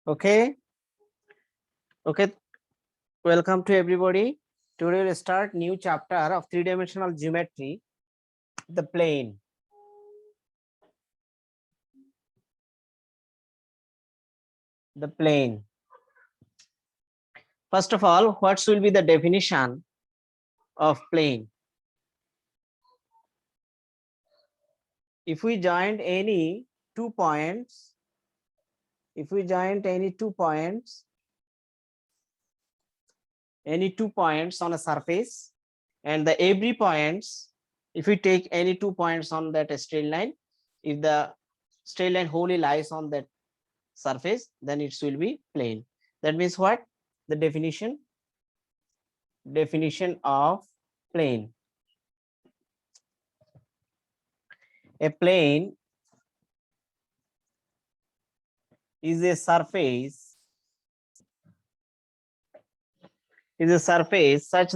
Okay. Welcome to everybody. Today we'll start new chapter of three-dimensional geometry, the plane. The plane. First of all, what will be the definition of plane? If we join any 2 points, any 2 points on a surface, and the every points, if we take any 2 points on that straight line, if the straight line wholly lies on that surface, then it will be plane. That means what? The definition of plane. A plane is a surface such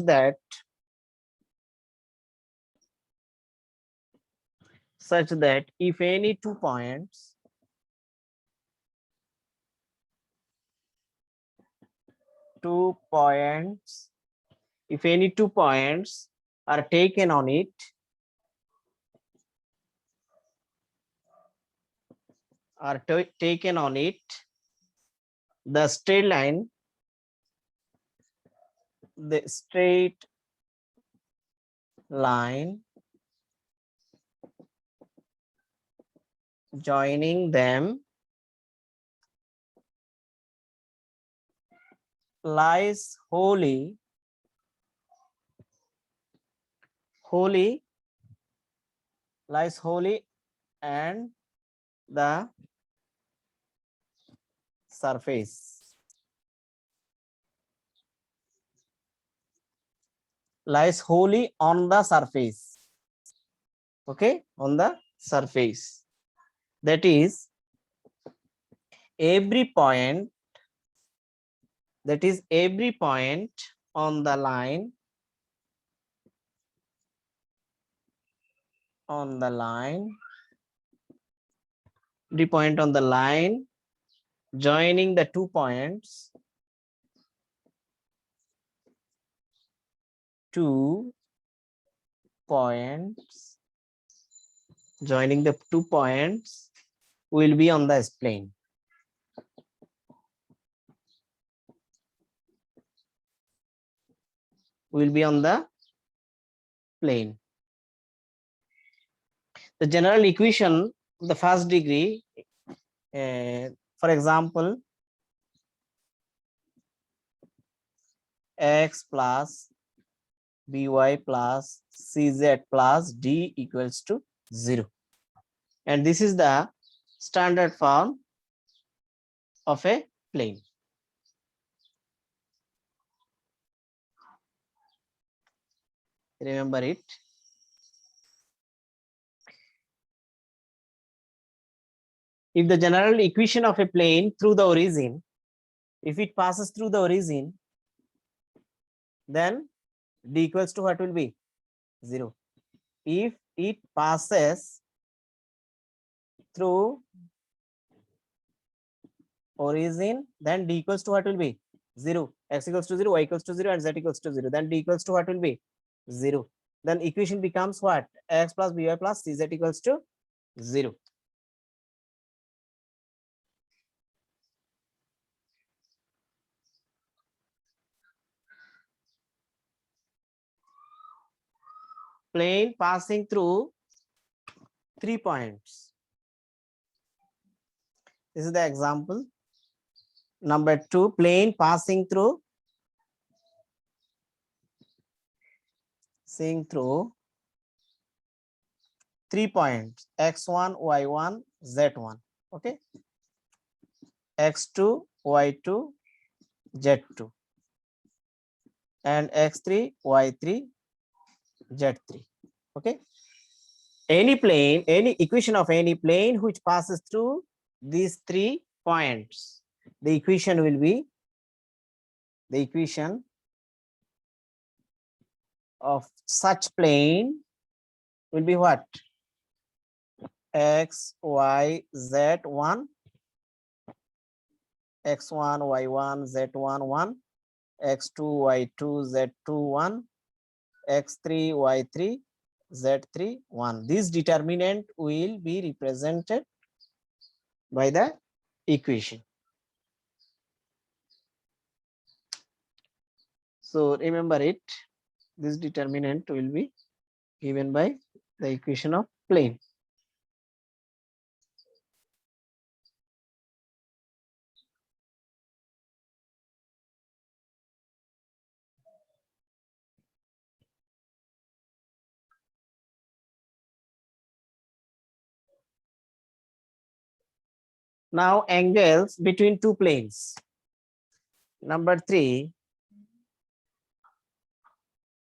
that if any 2 points if any 2 points are taken on it, the straight line joining them lies wholly and the surface. Lies wholly on the surface. Okay, on the surface. That is every point on the line joining the 2 points joining the 2 points will be on the plane. Will be on the plane. The general equation of the first degree, for example, x plus by plus cz plus d equals to 0. And this is the standard form of a plane. Remember it. If the general equation of a plane through the origin, if it passes through the origin, then d equals to what will be? 0. If it passes through origin, then d equals to what will be? 0. X equals to 0, y equals to 0, and z equals to 0. Then d equals to what will be? 0. Then equation becomes what? X plus by plus cz equals to 0. Plane passing through 3 points. This is the example. Number 2, plane passing through 3 points, x1, y1, z1. Okay, x2, y2, z2, and x3, y3, z3. Okay, any equation of any plane which passes through these 3 points, the equation will be the equation of such plane will be what? X, y, z1 x1 y1 z1 1, x2 y2 z2 1, x3 y3 z3 1. This determinant will be represented by the equation. So remember it, this determinant will be given by the equation of plane. Now angles between two planes. Number 3,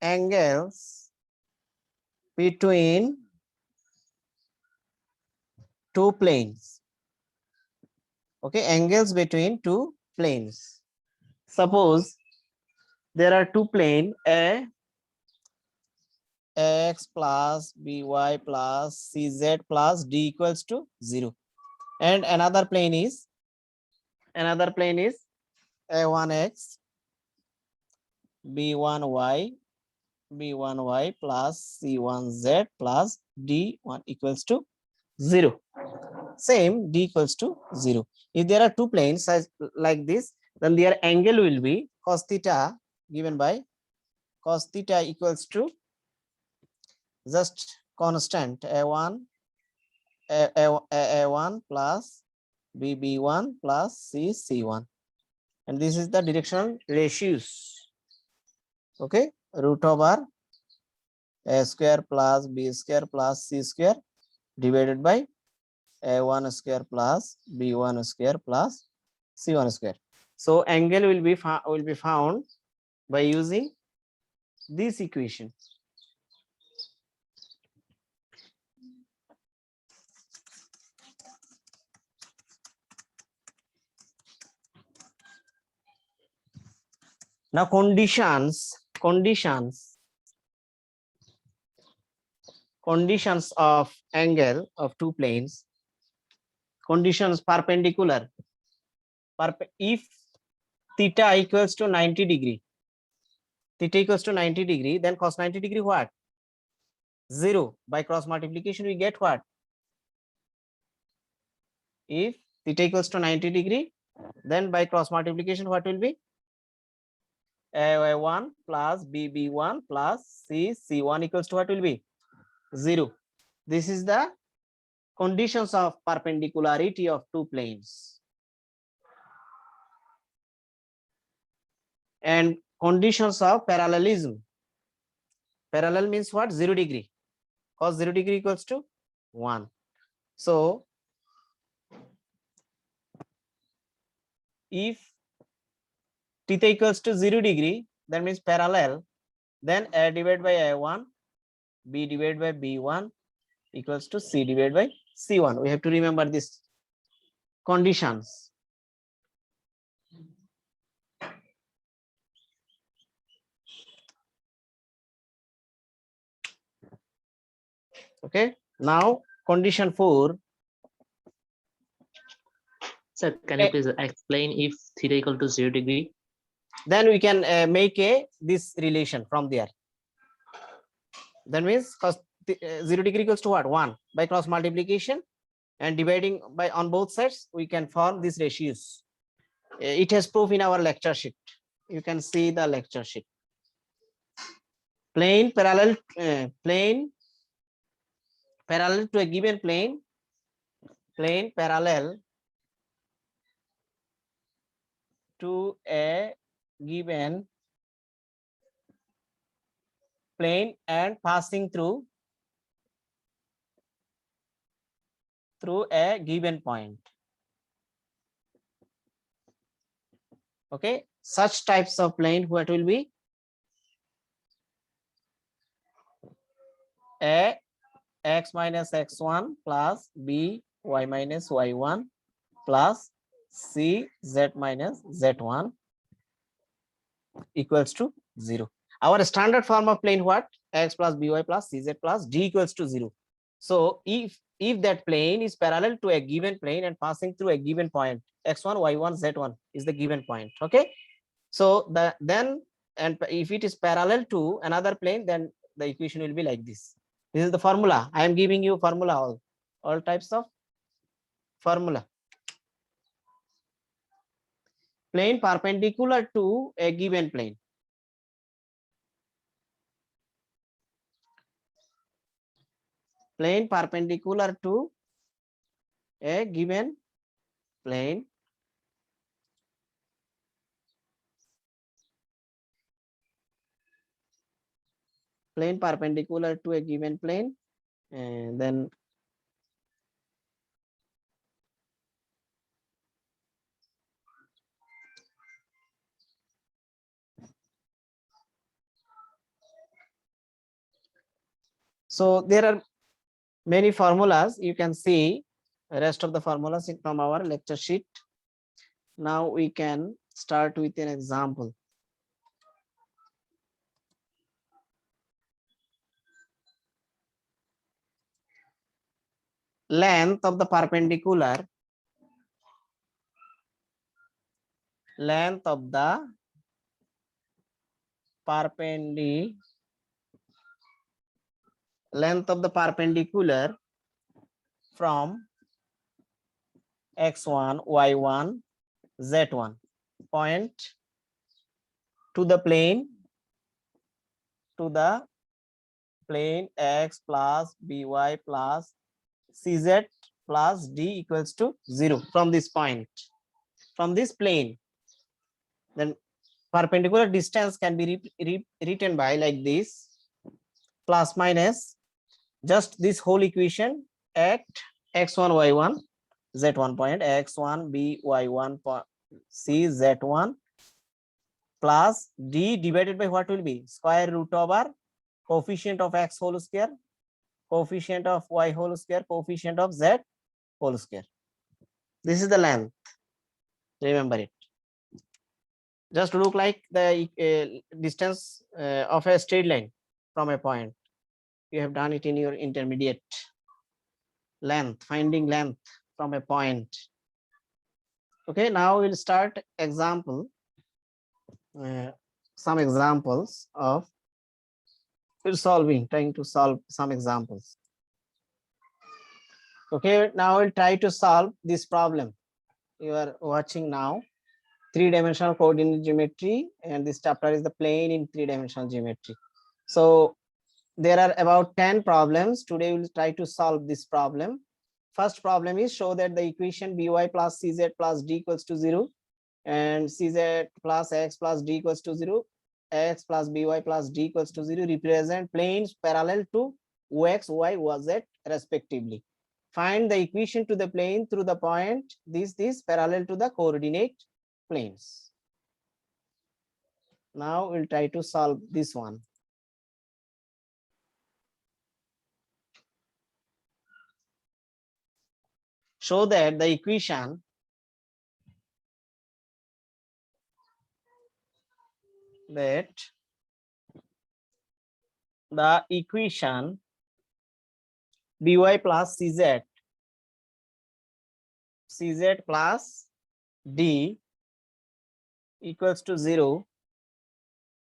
angles between two planes. Okay, angles between two planes. Suppose there are two planes, ax plus by plus cz plus d equals to 0, and another plane is a1x b1y plus c1z plus d1 equals to 0. Same, d equals to 0. If there are two planes like this, then their angle will be cos theta, given by cos theta equals to just constant a1 a1 plus b1 plus c1, and this is the directional ratios. Okay, root over a square plus b square plus c square divided by a1 square plus b1 square plus c1 square. So angle will be found by using this equation. Now conditions of angle of two planes. Conditions perpendicular. If theta equals to 90 degree, then cos 90 degree what? 0. By cross multiplication we get what? If theta equals to 90 degree, then by cross multiplication what will be? a1 plus bb1 plus c1 equals to what will be? 0. This is the conditions of perpendicularity of two planes. And conditions of parallelism. Parallel means what? 0 degree. Cos 0 degree equals to 1. So if theta equals to 0 degree, that means parallel, then a divided by a1, b divided by b1 equals to c divided by c1. We have to remember this conditions. Okay, now condition 4. Sir, can you please explain if theta equal to 0 degree? Then we can make this relation from there. That means cos 0 degree equals to what? 1. By cross multiplication and dividing by on both sides, we can form these ratios. It has proof in our lecture sheet. You can see the lecture sheet. Plane parallel to a given plane parallel to a given plane and passing through a given point. Okay, such types of plane, what will be? A x minus x1 plus b y minus y1 plus c z minus z1 equals to 0. Our standard form of plane what? X plus by plus cz plus d equals to 0. So if that plane is parallel to a given plane and passing through a given point, x1, y1, z1 is the given point. Okay, so then and if it is parallel to another plane, then the equation will be like this. This is the formula. I am giving you formula, all types of formula. Plane perpendicular to a given plane. Plane perpendicular to a given plane. Plane perpendicular to a given plane, and then so there are many formulas. You can see the rest of the formulas from our lecture sheet. Now we can start with an example. Length of the perpendicular, length of the perpendicular from x1, y1, z1 point to the plane x plus by plus cz plus d equals to 0 from this point, from this plane. Then perpendicular distance can be written by like this, plus minus just this whole equation at x1, y1, z1 point, x1 by1 c z1 plus d divided by what will be square root over coefficient of x whole square, coefficient of y whole square, coefficient of z whole square. This is the length. Remember it. Just look like the distance of a straight line from a point. You have done it in your intermediate. Length, finding length from a point. Okay, now we'll start example. Some examples of trying to solve some examples. Okay, now we'll try to solve this problem. You are watching now three-dimensional coordinate geometry, and this chapter is the plane in three-dimensional geometry. So there are about 10 problems. Today we'll try to solve this problem. First problem is show that the equation by plus cz plus d equals to 0 and cz plus x plus d equals to 0, x plus by plus d equals to 0 represent planes parallel to ox, y, z respectively. Find the equation to the plane through the point this parallel to the coordinate planes. Now we'll try to solve this one. Show that the equation by plus cz plus d equals to 0,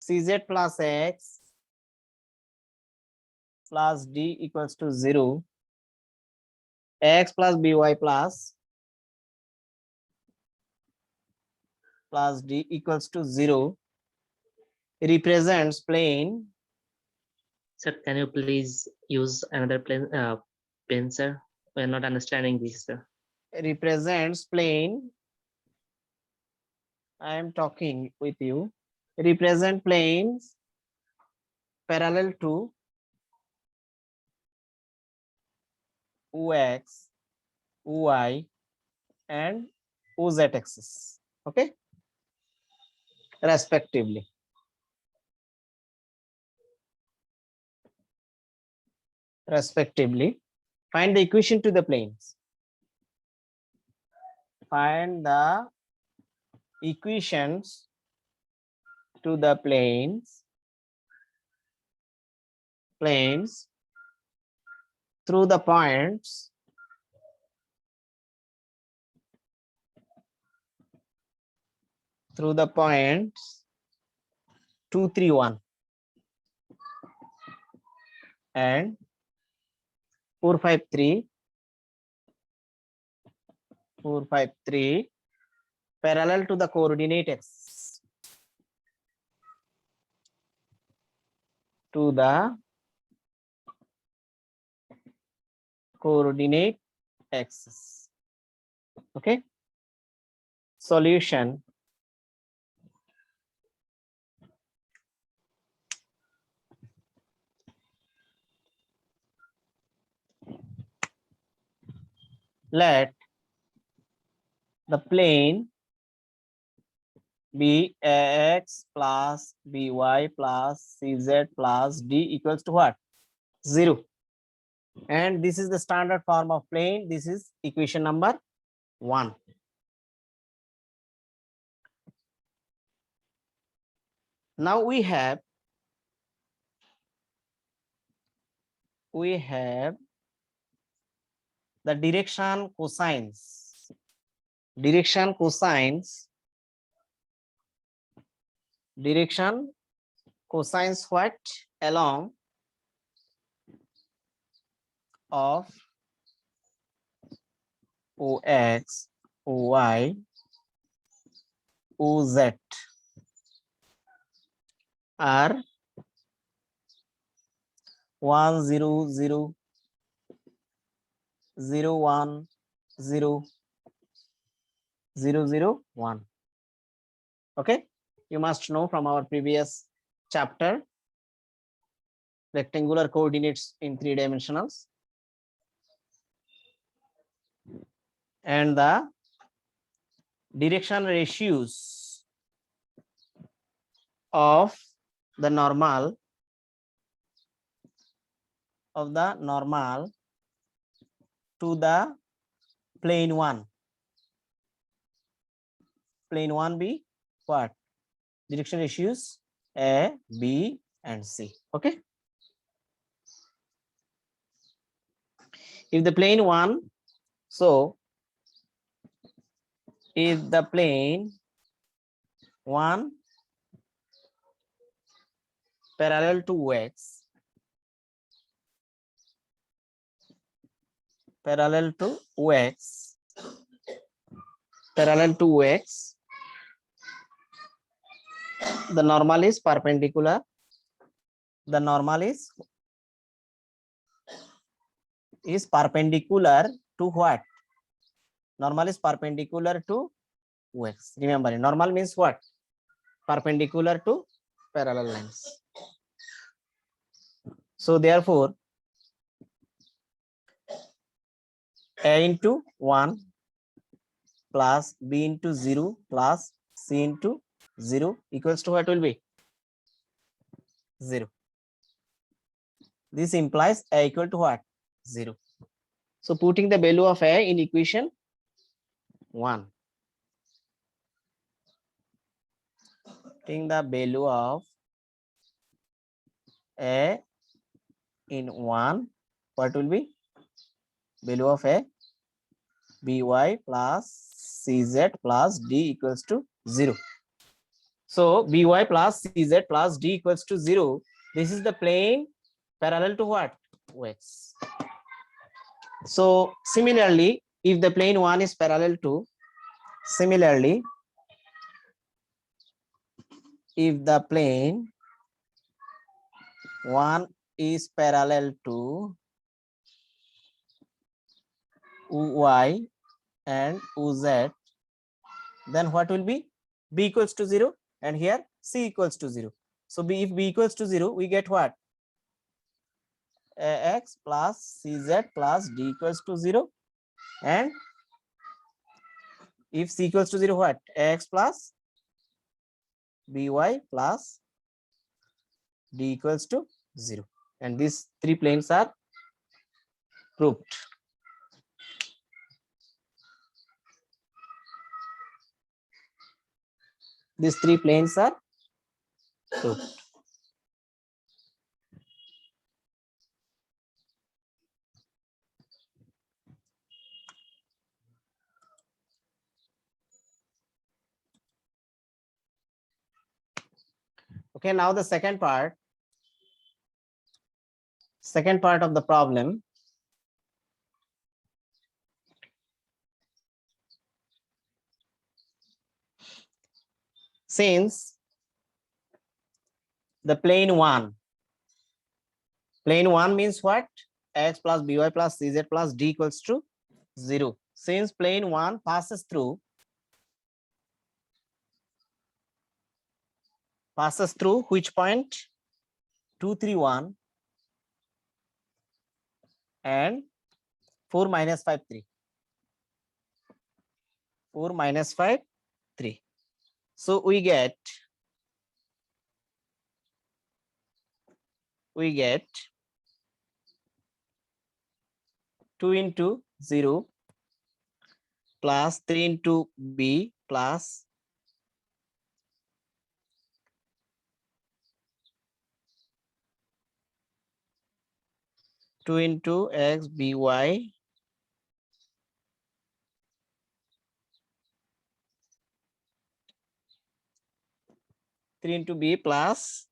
cz plus x plus d equals to 0, x plus by plus d equals to 0 represents plane. Sir, can you please use another pen, sir? We are not understanding this, sir. Represents plane. I am talking with you. Represent planes parallel to ox, y, and oz axis. Okay, respectively. Find the equation to the planes. Find the equations to the planes through the points through the points 2, 3, 1 and 4, 5, 3, 4, 5, 3 parallel to the coordinate axis. To the coordinate axis. Okay. Solution. Let the plane be ax plus by plus cz plus d equals to what? 0. And this is the standard form of plane. This is equation number 1. Now we have the direction cosines. Direction cosines what? Along of ox, oy, oz are 1, 0, 0, 0, 1, 0, 0, 0, 1. Okay, you must know from our previous chapter rectangular coordinates in 3 dimensionals, and the direction ratios of the normal to the plane 1. Plane 1 be what? Direction ratios A, B, and C. Okay. If the plane 1, so if the plane 1 parallel to x, parallel to x, the normal is perpendicular. The normal is perpendicular to what? Normal is perpendicular to x. Remember, normal means what? Perpendicular to parallel lines. So therefore, a into 1 plus b into 0 plus c into 0 equals to what will be? 0. This implies a equal to what? 0. So putting the value of a in equation 1. Putting the value of a in 1, what will be? Value of a by plus cz plus d equals to 0. So by plus cz plus d equals to 0. This is the plane parallel to what? X. So similarly, if the plane 1 is parallel to, similarly, if the plane 1 is parallel to y and uz, then what will be? B equals to 0 and here c equals to 0. So if b equals to 0, we get what? Ax plus cz plus d equals to 0, and if c equals to 0, what? Ax plus by plus d equals to 0, and these 3 planes are proved. These 3 planes are proved. Okay, now the second part of the problem. Since the plane 1 means what? X plus by plus cz plus d equals to 0. Since plane 1 passes through which point? 2, 3, 1 and 4 minus 5, 3. 4 minus 5, 3. So we get 2 into 0 plus 3 into b plus 2 into x by 3 into b plus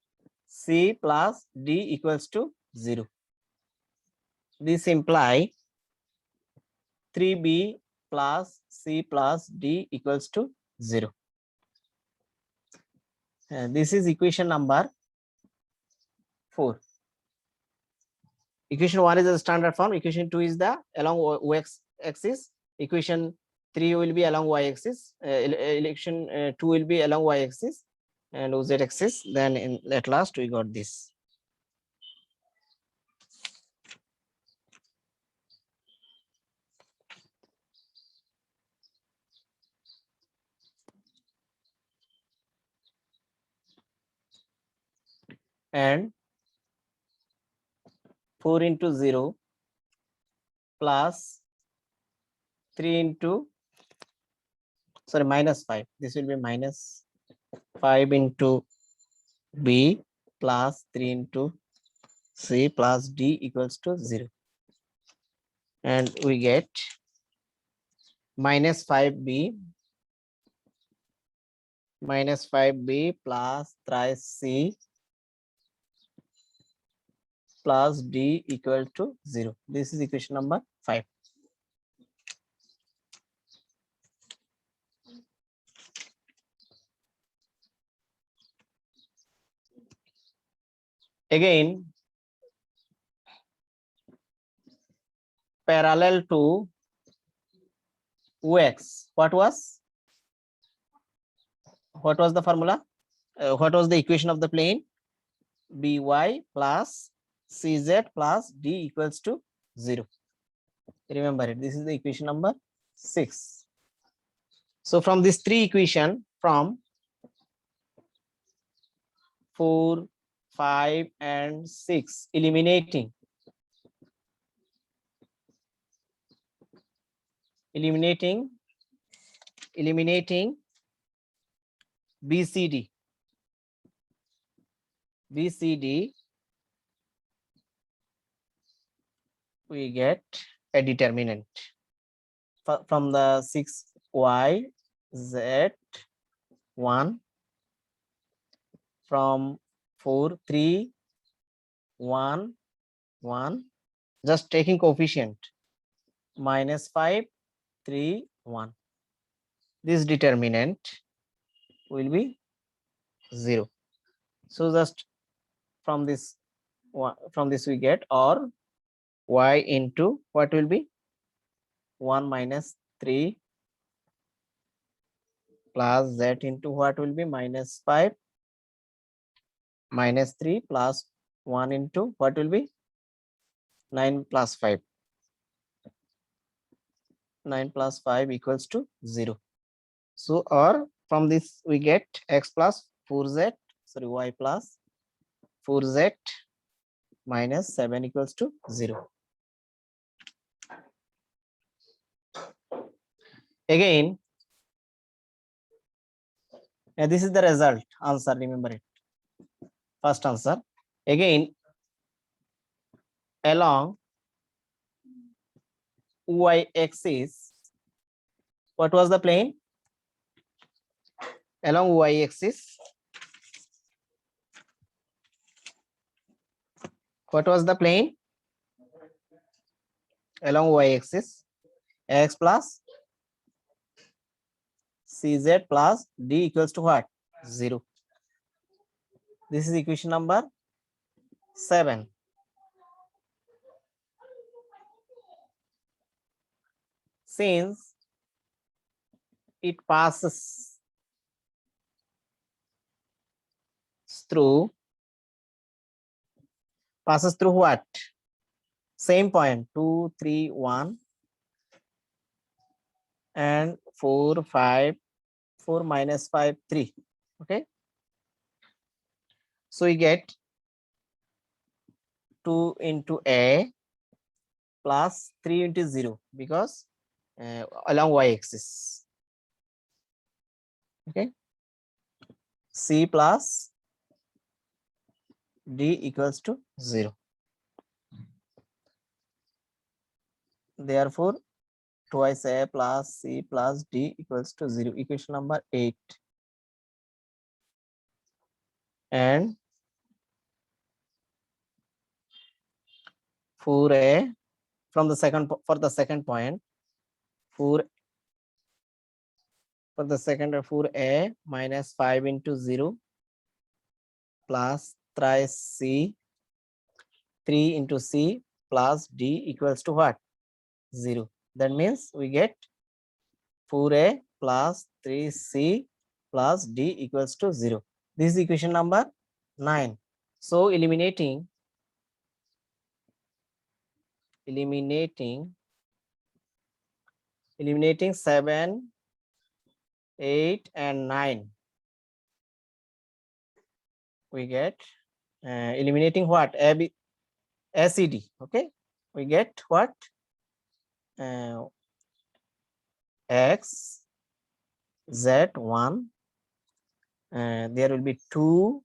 c plus d equals to 0. This imply 3b plus c plus d equals to 0. This is equation number 4. Equation 1 is the standard form. Equation 2 is the along x axis. Equation 3 will be along y axis. Equation 2 will be along y axis and z axis. Then at last we got this. And 4 into 0 plus 3 into minus 5. This will be minus 5 into b plus 3 into c plus d equals to 0. And we get minus 5b plus thrice c plus d equal to 0. This is equation number 5. Again, parallel to Ux, what was the formula? What was the equation of the plane? By plus cz plus d equals to 0. Remember it. This is the equation number 6. So from these three equation, from 4, 5 and 6, eliminating BCD, we get a determinant from the 6y z 1, from 4 3 1 1, just taking coefficient minus 5 3 1. This determinant will be 0. So just from this we get, or y into what will be 1 minus 3 plus z into what will be minus 5 minus 3 plus 1 into what will be 9 plus 5. 9 plus 5 equals to 0. So, or from this we get x plus 4z, y plus 4z minus 7 equals to 0. Again, this is the result answer, remember it. First answer. Again, along y axis, what was the plane? Along y axis, What was the plane along y-axis? X plus cz plus d equals to what? 0. This is equation number 7. Since it passes through what? Same point 2, 3, 1 and 4, 5, 4 minus 5, 3. Okay. So we get 2 into A plus 3 into 0 because along y-axis. Okay. C plus D equals to 0. Therefore, twice A plus C plus D equals to 0. Equation number 8. And 4A from the second for the second point 4 for the second 4A minus 5 into 0 plus thrice C 3 into C plus D equals to what? 0. That means we get 4A plus 3C plus D equals to 0. This is equation number 9. So eliminating 7, 8 and 9, we get eliminating what? ACD. Okay, we get what? X Z1, there will be 2,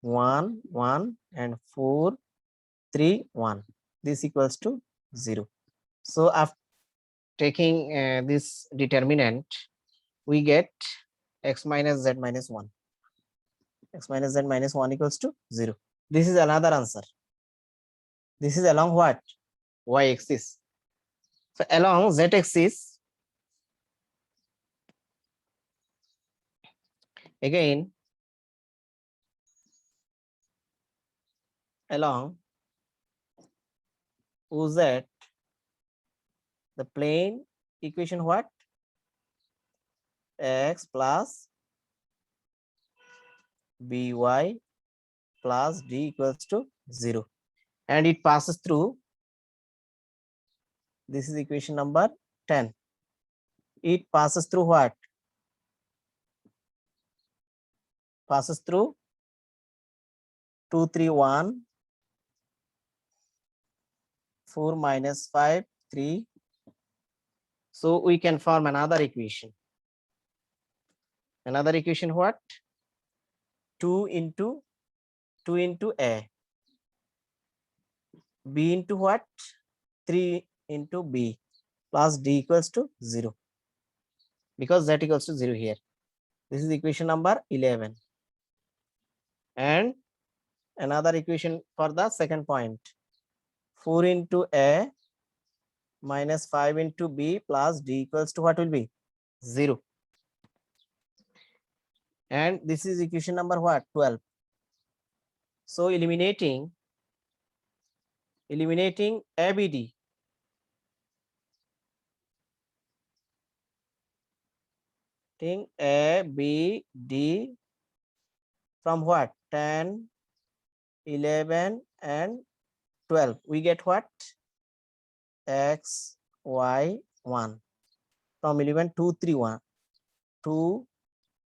1, 1 and 4, 3, 1. This equals to 0. So after taking this determinant, we get x minus z minus 1. X minus z minus 1 equals to 0. This is another answer. This is along what? Y-axis. So along z-axis, again, along OZ, the plane equation what? X plus by plus d equals to 0. And it passes through, this is equation number 10. It passes through what? Passes through 2, 3, 1, 4 minus 5, 3. So we can form another equation. Another equation what? 2 into A. B into what? 3 into B plus D equals to 0. Because z equals to 0 here. This is equation number 11. And another equation for the second point. 4 into A minus 5 into B plus D equals to what will be? 0. And this is equation number what? 12. So eliminating ABD. ABD from what? 10, 11 and 12. We get what? X, Y, 1. From 11, 2, 3, 1. 2,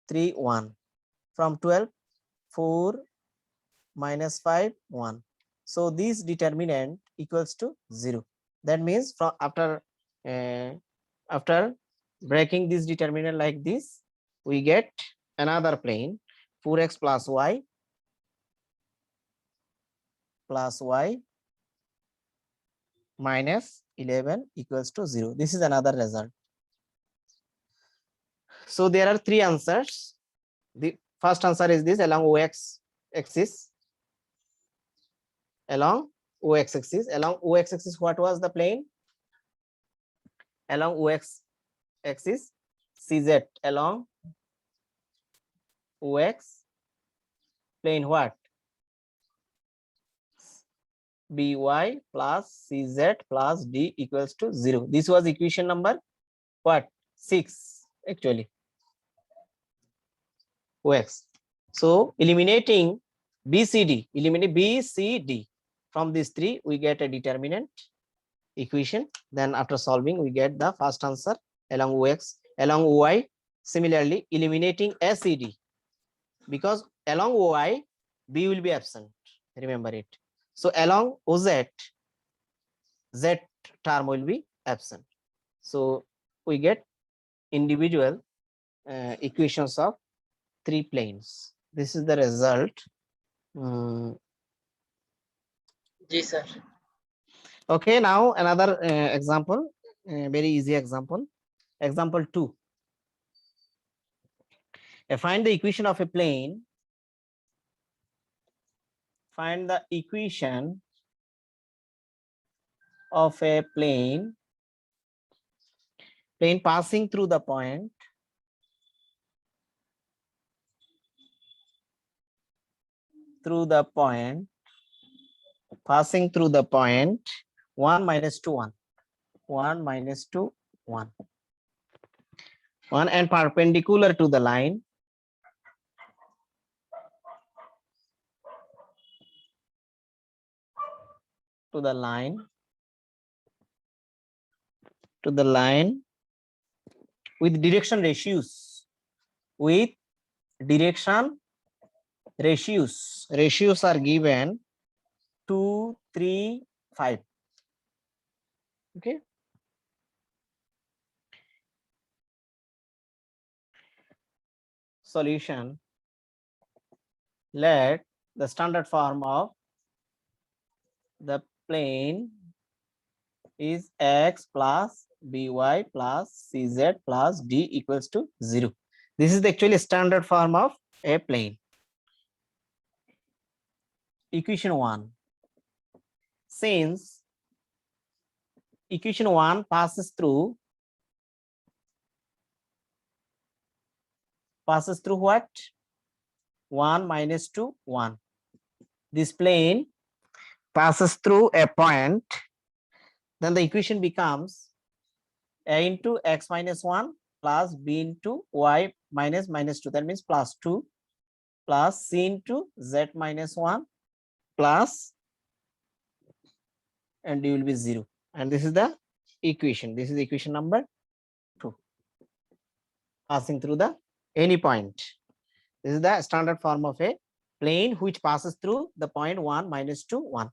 3, 1. From 12, 4 minus 5, 1. So this determinant equals to 0. That means from after breaking this determinant like this, we get another plane 4x plus y minus 11 equals to 0. This is another result. So there are three answers. The first answer is this along OX axis, along OX axis. Along OX axis, what was the plane? Along OX axis, CZ along OX plane what? BY plus CZ plus D equals to 0. This was equation number what? 6 actually. OX. So eliminating BCD, eliminate BCD from these three, we get a determinant equation. Then after solving, we get the first answer along OX, along OY. Similarly, eliminating SED, because along OY, B will be absent. Remember it. So along OZ, Z term will be absent. So we get individual equations of three planes. This is the result. Ji sir. Okay, now another example, very easy example. Example 2. Find the equation of a plane. Find the equation of a plane passing through the point passing through the point 1 minus 2 1 1 minus 2 1 1 and perpendicular to the line to the line with direction ratios ratios are given 2 3 5. Okay, solution. Let the standard form of the plane is x plus by plus cz plus d equals to 0. This is the actually standard form of a plane. Equation 1. Since equation 1 passes through what? 1 minus 2 1. This plane passes through a point, then the equation becomes a into x minus 1 plus b into y minus 2. That means plus 2 plus c into z minus 1 plus, and d will be 0. And this is the equation. This is equation number 2. Passing through the any point. This is the standard form of a plane which passes through the point 1 minus 2 1.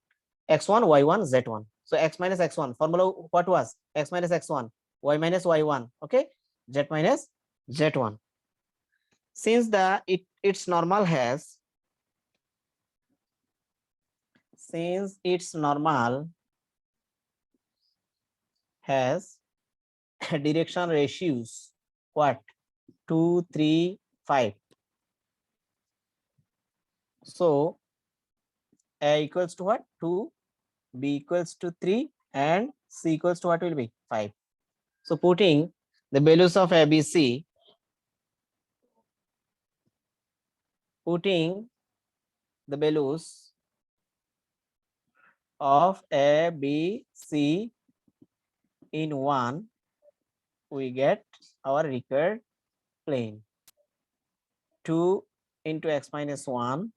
x1 y1 z1. So x minus x1 formula what was? X minus x1 y minus y1. Okay, z minus z1. Since its normal has direction ratios what? 2 3 5. So a equals to what? 2, b equals to 3, and c equals to what will be? 5. So putting the values of ABC, putting the values of A, B, C in 1, we get our required plane. 2 into x minus 1,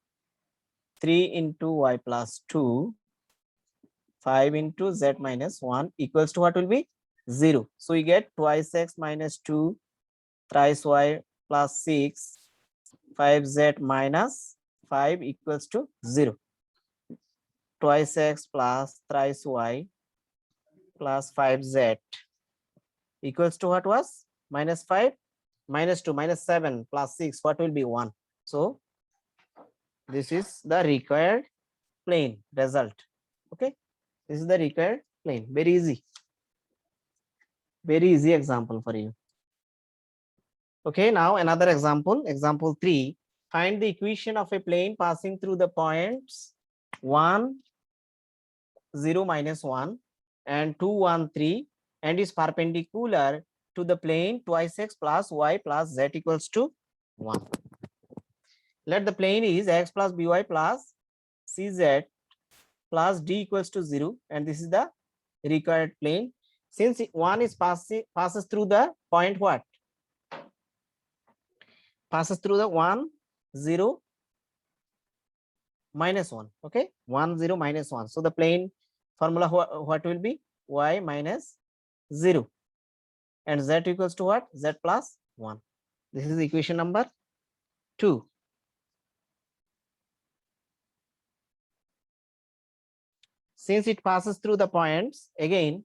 3 into y plus 2, 5 into z minus 1 equals to what will be? 0. So we get twice x minus 2, thrice y plus 6, 5z minus 5 equals to 0. Twice x plus thrice y plus 5z equals to what was? Minus 5, minus 2, minus 7 plus 6, what will be? 1. So this is the required plane result. Okay, this is the required plane. Very easy. Very easy example for you. Okay, now another example. Example 3. Find the equation of a plane passing through the points 1, 0 minus 1 and 2 1 3 and is perpendicular to the plane twice x plus y plus z equals to 1. Let the plane is x plus by plus cz plus d equals to 0 and this is the required plane. Since one is passes through the point what? Passes through the 1 0 minus 1. Okay, 1 0 minus 1. So the plane formula what will be? Y minus 0 and z equals to what? Z plus 1. This is equation number 2. Since it passes through the points, again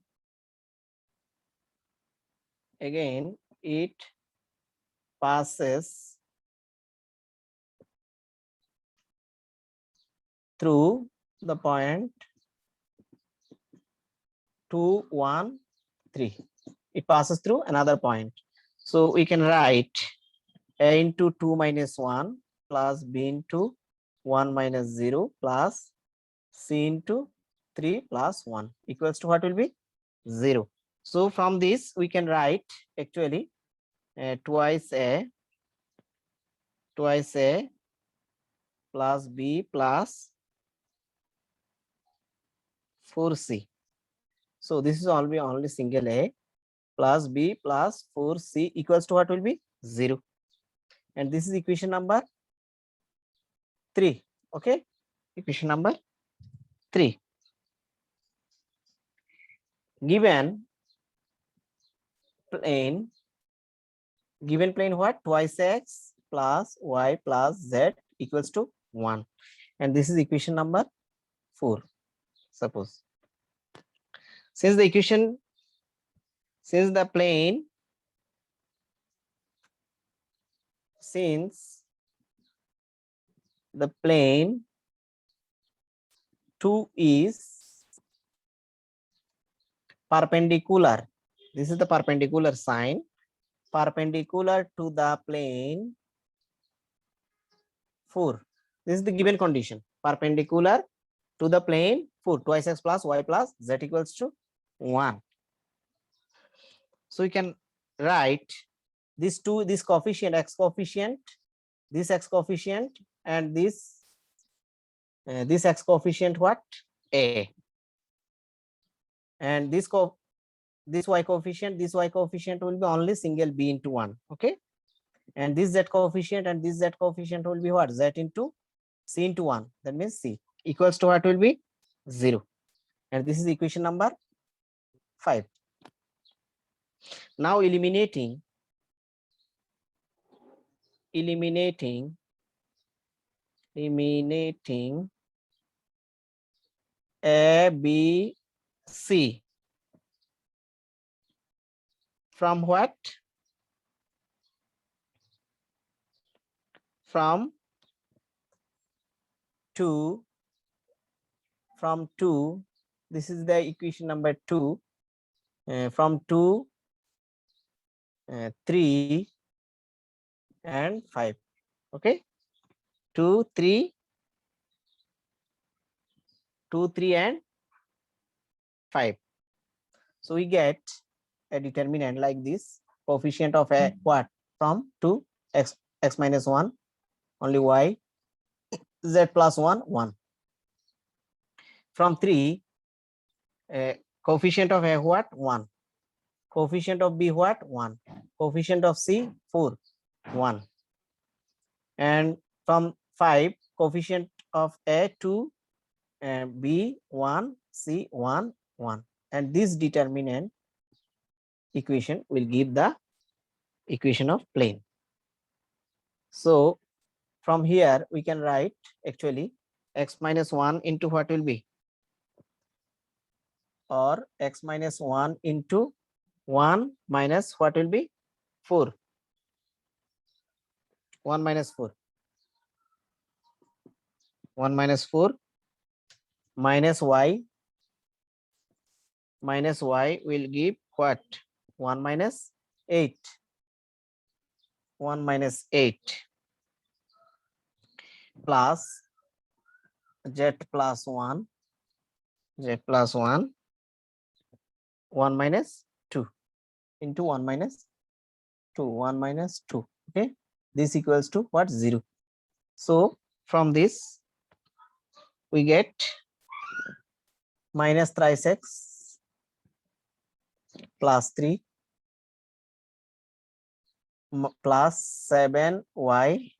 it passes through the point 2 1 3. It passes through another point. So we can write a into 2 minus 1 plus b into 1 minus 0 plus c into 3 plus 1 equals to what will be? 0. So from this we can write actually twice a plus b plus 4c. So this is only single a plus b plus 4c equals to what will be? 0. And this is equation number 3. Okay, equation number 3. Given plane what? Twice x plus y plus z equals to 1. And this is equation number 4. Suppose since the plane since the plane 2 is perpendicular, this is the perpendicular sign, perpendicular to the plane 4. This is the given condition, perpendicular to the plane 4, twice x plus y plus z equals to 1. So we can write this coefficient, x coefficient, this x coefficient, and this x coefficient what? A. And this y coefficient will be only single b into 1. Okay, and this z coefficient and this z coefficient will be what? Z into c into 1. That means c equals to what will be? 0. And this is equation number 5. Now eliminating a b c from what? From 2. This is the equation number 2. From 2 3 and 5. Okay, 2 3 and 5. So we get a determinant like this, coefficient of a what? From 2 x minus 1 only y, z plus 1 1. From 3 coefficient of a what? 1. Coefficient of b what? 1. Coefficient of c 4 1. And from 5 coefficient of a 2 and b 1, c 1 1. And this determinant equation will give the equation of plane. So from here we can write actually x minus 1 into what will be? Or x minus 1 into 1 minus what will be? 4. 1 minus 4. 1 minus 4 minus y. Minus y will give what? 1 minus 8. 1 minus 8 plus z plus 1 z plus 1, 1 minus 2 into 1 minus 2, 1 minus 2. Okay, this equals to what? 0. So from this we get minus thrice x plus 3 plus 7y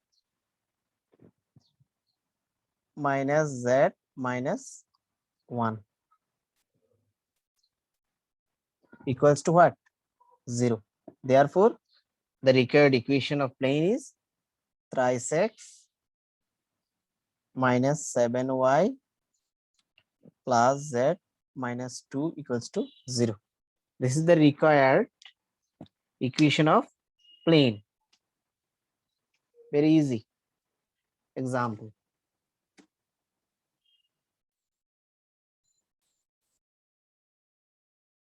minus z minus 1 equals to what? 0. Therefore, the required equation of plane is thrice x minus 7y plus z minus 2 equals to 0. This is the required equation of plane. Very easy example.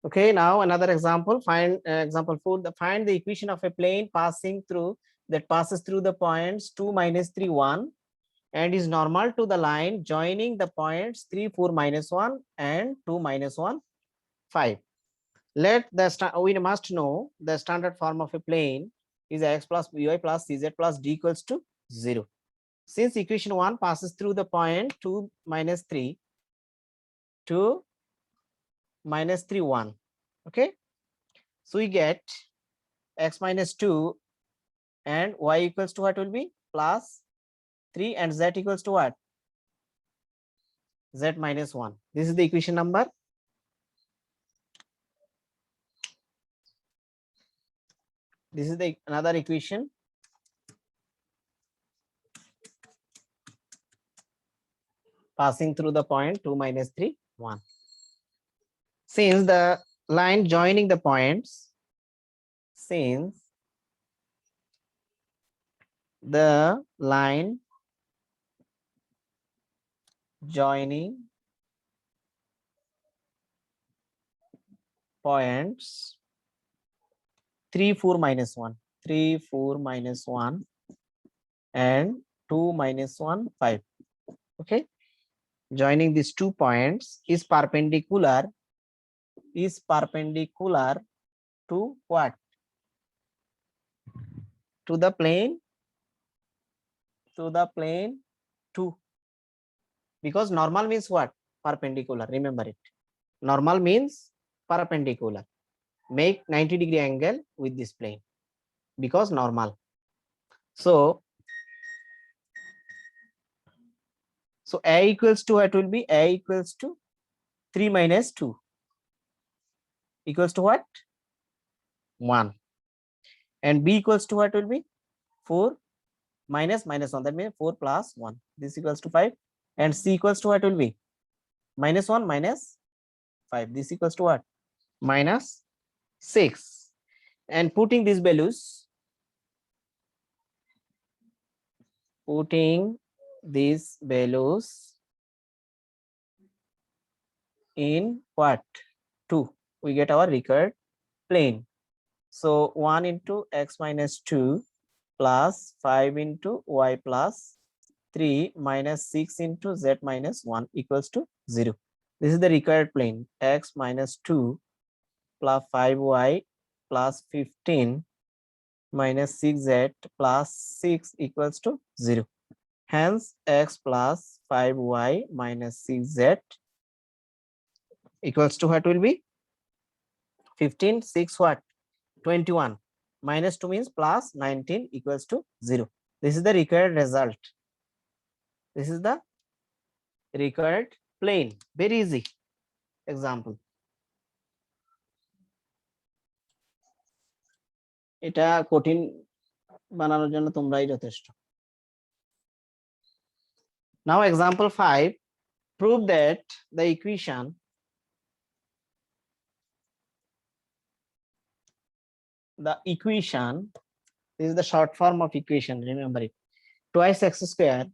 Okay, now another example. Find example 4. Find the equation of a plane that passes through the points 2, minus 3, 1 and is normal to the line joining the points 3, 4, minus 1 and 2, minus 1, 5. We must know the standard form of a plane is ax plus by plus cz plus d equals to 0. Since equation 1 passes through the point 2, minus 3, 2, minus 3, 1. Okay, so we get x minus 2 and y equals to what will be? Plus 3 and z equals to what? Z minus 1. This is the equation number. This is the another equation. Passing through the point 2, minus 3, 1. Since the line joining the points, since the line joining points 3, 4, minus 1, 3, 4, minus 1 and 2, minus 1, 5. Okay, joining these 2 points is perpendicular to what? To the plane 2. Because normal means what? Perpendicular. Remember it. Normal means perpendicular. Make 90-degree angle with this plane because normal. So A equals to what will be? A equals to 3 minus 2 equals to what? 1. And B equals to what will be? 4 minus 1. That means 4 plus 1. This equals to 5. And C equals to what will be? Minus 1 minus 5. This equals to what? Minus 6. And putting these values in what? 2. We get our required plane. So 1 into x minus 2 plus 5 into y plus 3 minus 6 into z minus 1 equals to 0. This is the required plane. X minus 2 plus 5y plus 15 minus 6z plus 6 equals to 0. Hence, x plus 5y minus 6z equals to what will be? 15, 6 what? 21. Minus 2 means plus 19 equals to 0. This is the required result. This is the required plane. Very easy example. এটা কঠিন বানানোর জন্য তোমরাই যথেষ্ট। Now example 5, prove that the equation this is the short form of equation, remember it. Twice x square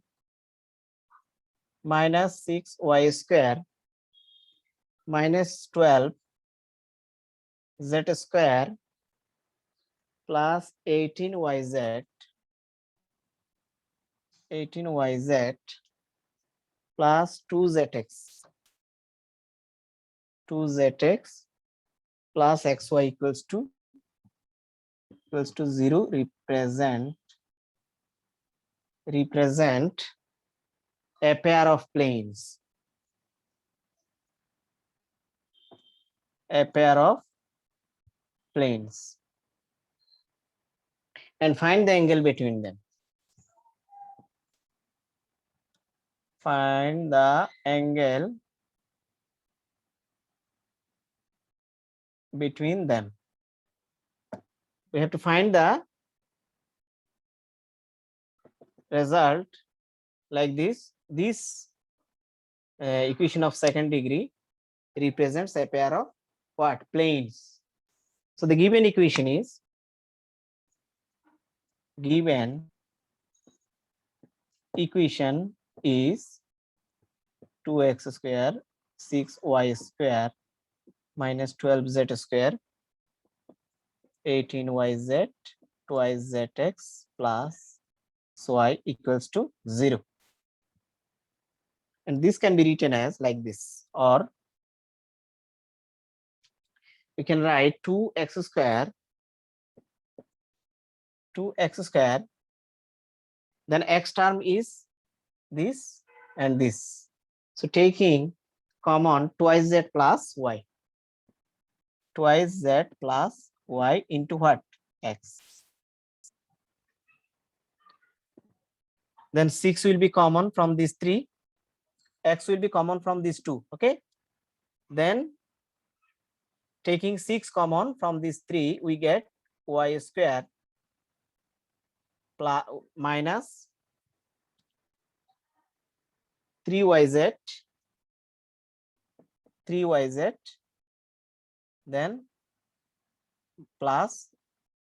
minus 6y square minus 12 z square plus 18yz plus 2zx 2zx plus xy equals to 0 represent a pair of planes. A pair of planes. And find the angle between them. Find the angle between them. We have to find the result like this. This equation of second degree represents a pair of what? Planes. So the given equation is 2x square 6y square minus 12z square 18yz twice zx plus y equals to 0. And this can be written as like this, or we can write 2x square, then x term is this and this. So taking common twice z plus y, twice z plus y into what? X. Then 6 will be common from these 3, x will be common from these 2. Okay, then taking 6 common from these 3, we get y square plus minus 3yz, then plus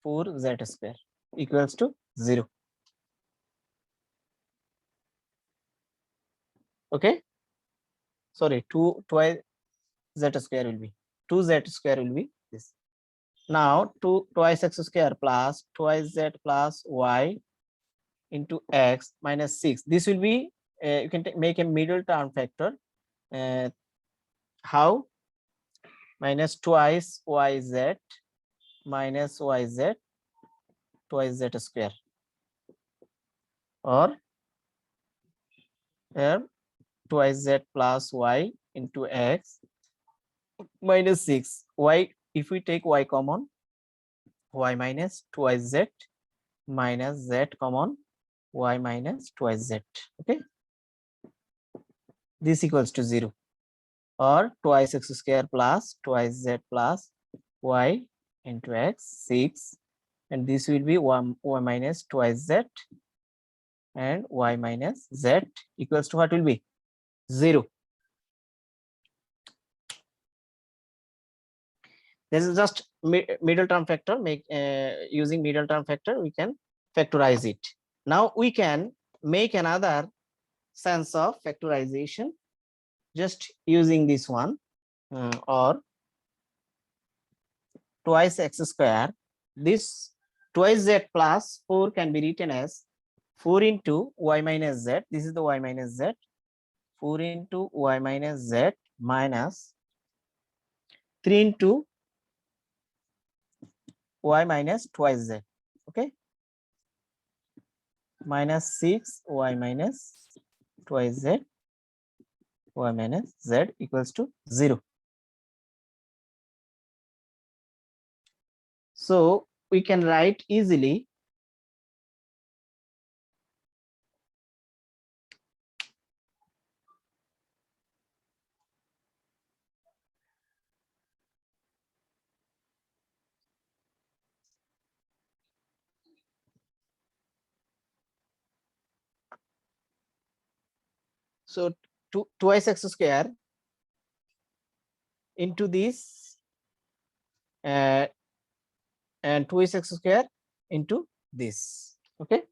4z square equals to 0. Okay, sorry, twice z square will be 2z square will be this. Now 2 twice x square plus twice z plus y into x minus 6. This will be you can make a middle term factor. How? Minus twice yz minus yz twice z square, or twice z plus y into x minus 6. Y, if we take y common, y minus twice z minus z common, y minus twice z. Okay, this equals to 0, or twice x square plus twice z plus y into x 6, and this will be y minus twice z and y minus z equals to what will be 0. This is just middle term factor. Using middle term factor, we can factorize it. Now we can make another sense of factorization just using this one, or twice x square. This twice z plus 4 can be written as 4 into y minus z. This is the y minus z. 4 into y minus z minus 3 into y minus twice z. Okay, minus 6 y minus twice z, y minus z equals to 0. So we can write easily so twice x square into this and twice x square into this. Okay,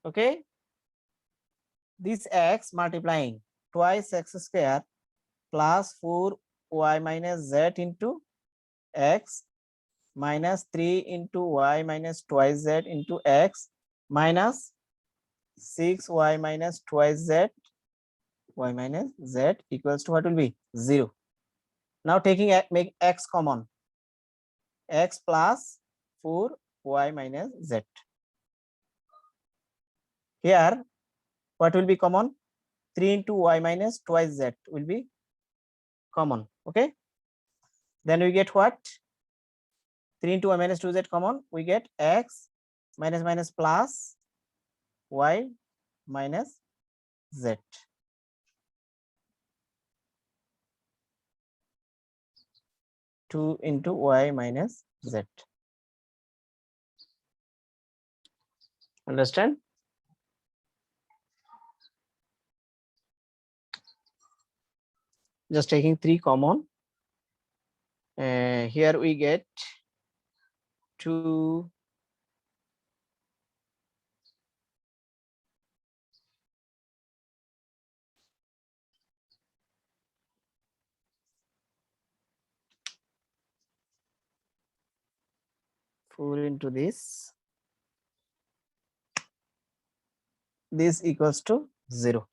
okay, this x multiplying twice x square plus 4y minus z into x minus 3 into y minus twice z into x minus 6y minus twice z y minus z equals to what will be 0. Now taking make x common, x plus 4y minus z. Here what will be common? 3 into y minus twice z will be common. Okay, then we get what? 3 into y minus 2z common, we get x minus minus plus y minus z. Two into y minus z. Understand? Just taking 3 common. Here we get 2 4 into this equals to 0.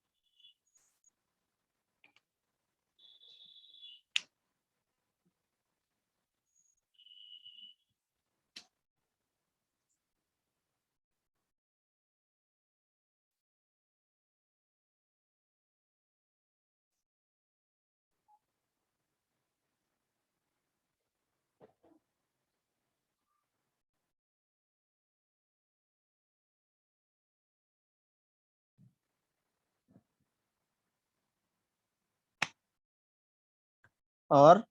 Or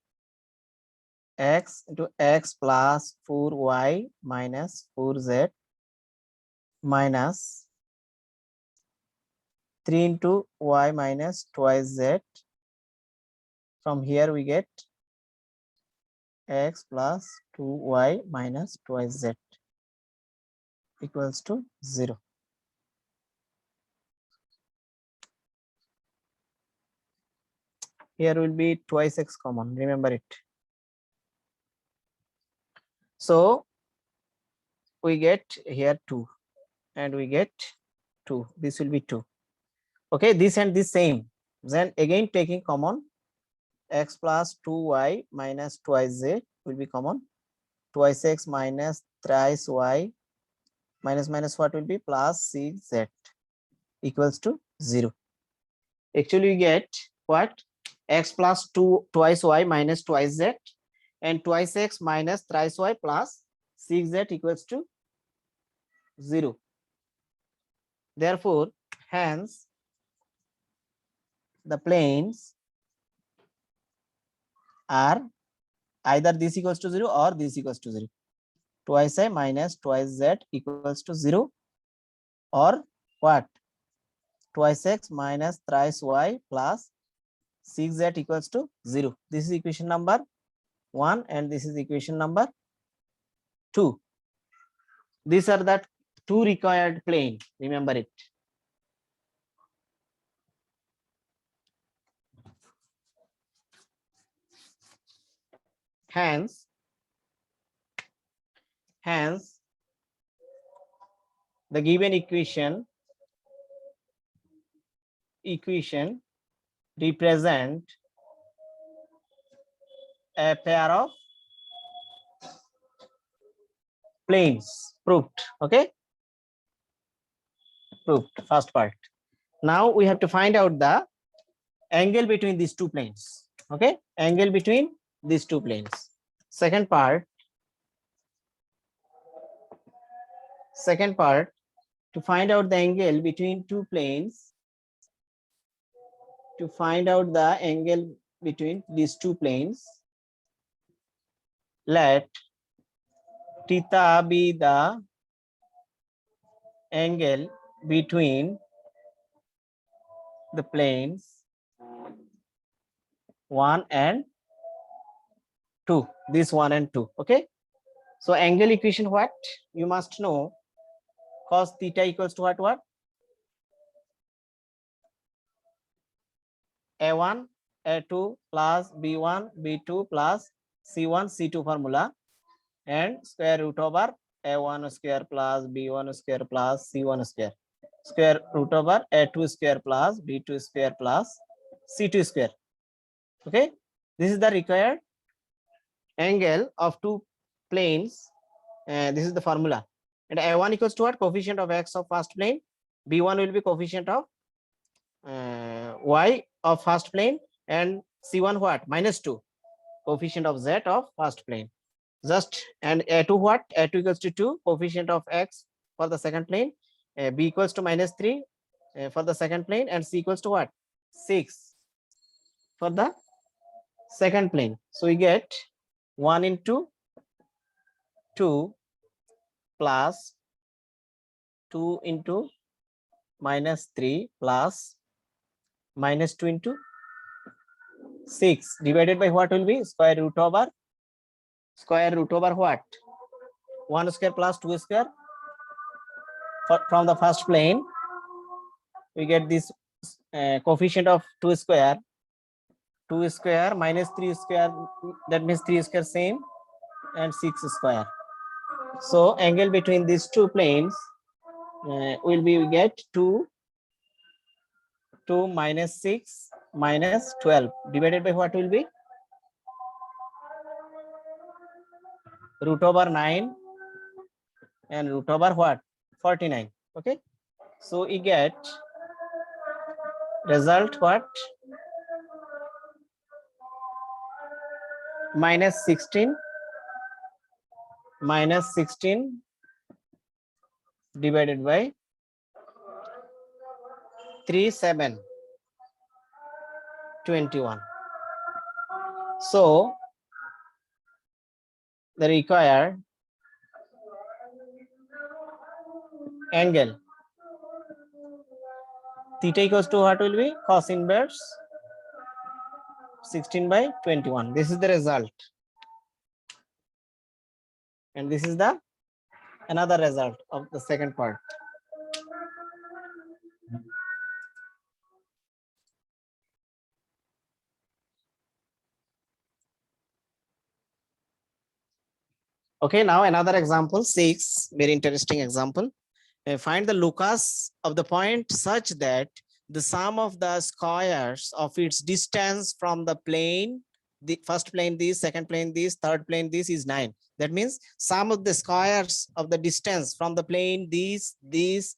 x into x plus 4y minus 4z minus 3 into y minus twice z. From here we get x plus 2y minus twice z equals to 0. Here will be twice x common, remember it. So we get here 2 and we get 2. This will be 2. Okay, this and this same. Then again taking common, x plus 2y minus twice z will be common. Twice x minus thrice y minus minus what will be plus 6z equals to 0. Actually we get what? X plus 2 twice y minus twice z and twice x minus thrice y plus 6z equals to 0. Therefore, hence the planes are either this equals to 0 or this equals to 0. Twice I minus twice z equals to 0, or what? Twice x minus thrice y plus 6z equals to 0. This is equation number 1 and this is equation number 2. These are the two required plane. Remember it. Hence, the given equation represent a pair of planes. Proved. Okay, proved. First part. Now we have to find out the angle between these two planes. Okay, angle between these two planes. Second part, to find out the angle between two planes, to find out the angle between these two planes, let theta be the angle between the planes 1 and 2, this 1 and 2. Okay, so angle equation, what you must know, cos theta equals to what? A1, A2 plus B1, B2 plus C1, C2 formula, and square root over A1 square plus B1 square plus C1 square, square root over A2 square plus B2 square plus C2 square. Okay, this is the required angle of two planes. This is the formula. And A1 equals to what? Coefficient of x of first plane. B1 will be coefficient of y of first plane, and C1 what? -2, coefficient of z of first plane. Just, and A2 what? A2 equals to 2, coefficient of x for the second plane. B equals to -3 for the second plane, and C equals to what? 6 for the second plane. So we get 1 into 2 plus 2 into -3 plus -2 into 6 divided by what will be? Square root over what? 1 square plus 2 square. From the first plane, we get this coefficient of 2 square. 2 square minus 3 square, that means 3 square same, and 6 square. So angle between these two planes will be, we get 2 minus 6 minus 12 divided by what will be? Root over 9 and root over what? 49. Okay, so we get result what? -16 divided by 3, 7, 21. So the required angle theta equals to what will be? Cos inverse 16/21. This is the result, and this is the another result of the second part. Okay, now another example 6, very interesting example. Find the locus of the point such that the sum of the squares of its distance from the plane, the first plane this, second plane this, third plane this, is 9. That means sum of the squares of the distance from the plane this,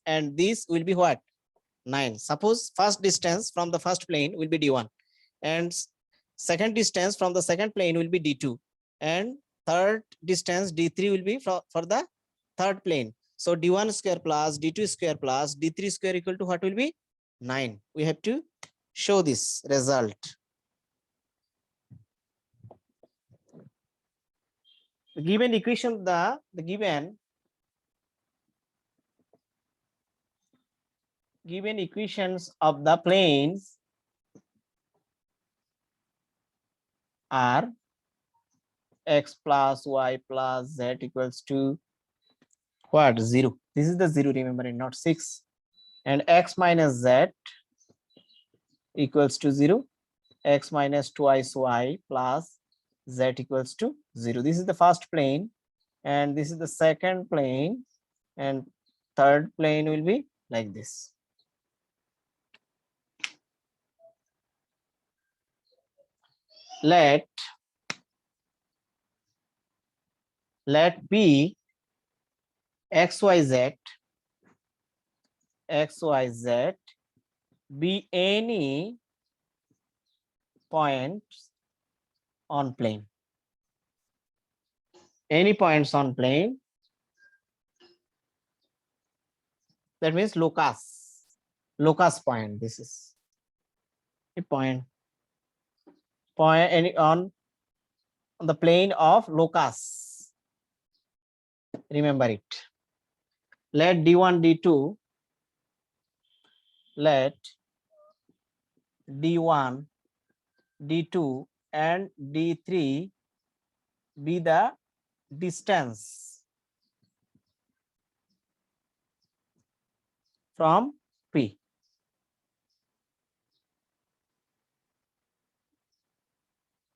and this will be what? 9. Suppose first distance from the first plane will be d1, and second distance from the second plane will be d2, and third distance d3 will be for the third plane. So d1 square plus d2 square plus d3 square equal to what will be? 9. We have to show this result. The given equation, the given equations of the planes are x plus y plus z equals to what? 0. This is the 0, remember, and not 6. And x minus z equals to 0. X minus twice y plus z equals to 0. This is the first plane, and this is the second plane, and third plane will be like this. Let P xyz be any points on plane. Any points on plane, that means locus point. This is a point any on the plane of locus. Remember it. Let d1 d2 let d1 d2 and d3 be the distance from P.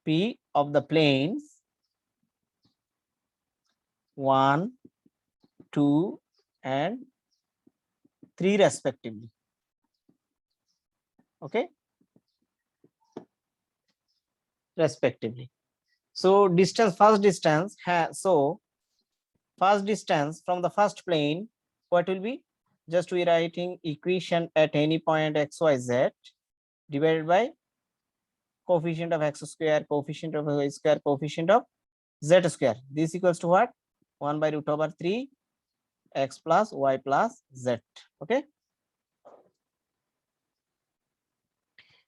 P of the planes 1, 2, and 3 respectively. Okay, respectively. So distance, first distance first distance from the first plane, what will be? Just we writing equation at any point x, y, z divided by coefficient of x square, coefficient of y square, coefficient of z square. This equals to what? 1 by root over 3 x plus y plus z. Okay.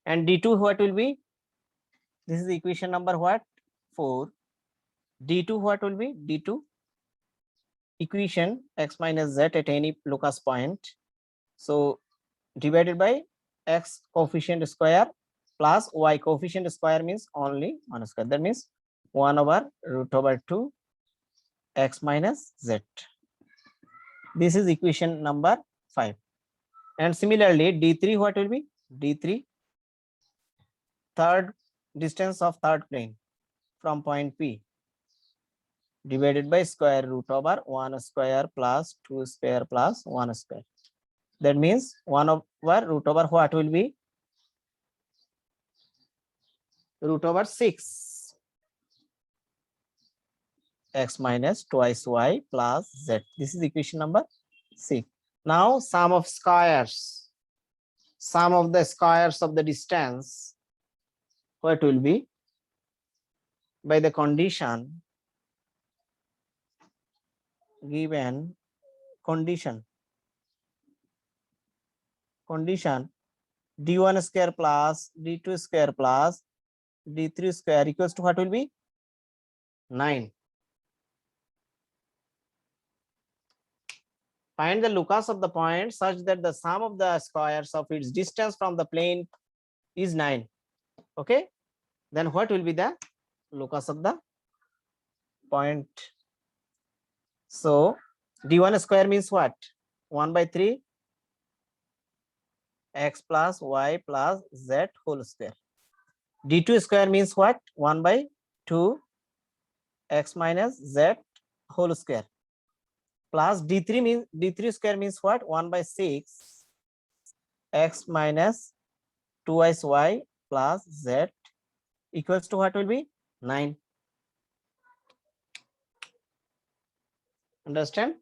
And d2 what will be? This is equation number what? 4. d2 what will be? d2 equation x minus z at any locus point. So divided by x coefficient square plus y coefficient square means only 1 square. That means 1 over root over 2 x minus z. This is equation number 5. And similarly, d3 what will be? d3 third distance of third plane from point P divided by square root over 1 square plus 2 square plus 1 square. That means 1 over root over what will be? Root over 6 x minus twice y plus z. This is equation number 6. Now sum of squares. Sum of the squares of the distance, what will be? By the condition given condition d1 square plus d2 square plus d3 square equals to what will be? 9. Find the locus of the point such that the sum of the squares of its distance from the plane is 9. Okay, then what will be the locus of the point? So d1 square means what? 1 by 3 x plus y plus z whole square. d2 square means what? 1 by 2 x minus z whole square plus d3 square means what? 1 by 6 x minus 2y plus z equals to what will be? 9. Understand?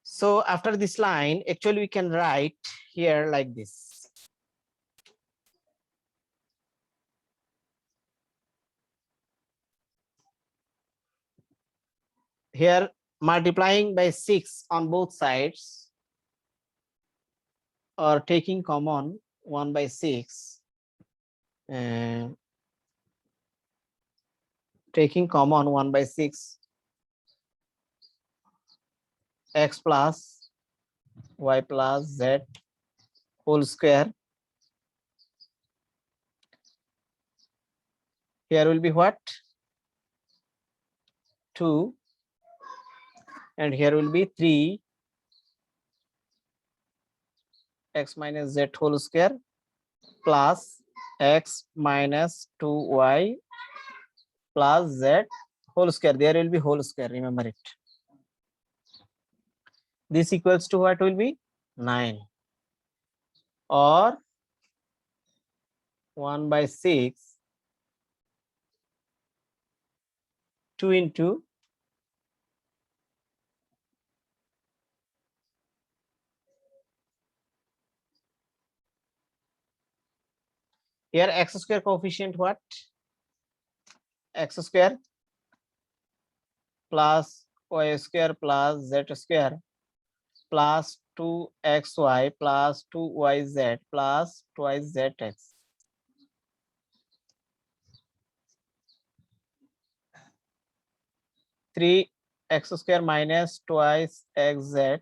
So after this line, actually we can write here like this. Here multiplying by 6 on both sides or taking common 1 by 6 and taking common 1 by 6 x plus y plus z whole square. Here will be what? 2 and here will be 3 x minus z whole square plus x minus 2y plus z whole square. There will be whole square, remember it. This equals to what will be? 9 or 1 by 6 2 into here x square coefficient what? X square plus y square plus z square plus 2xy plus 2yz plus twice zx. Three x square minus twice xz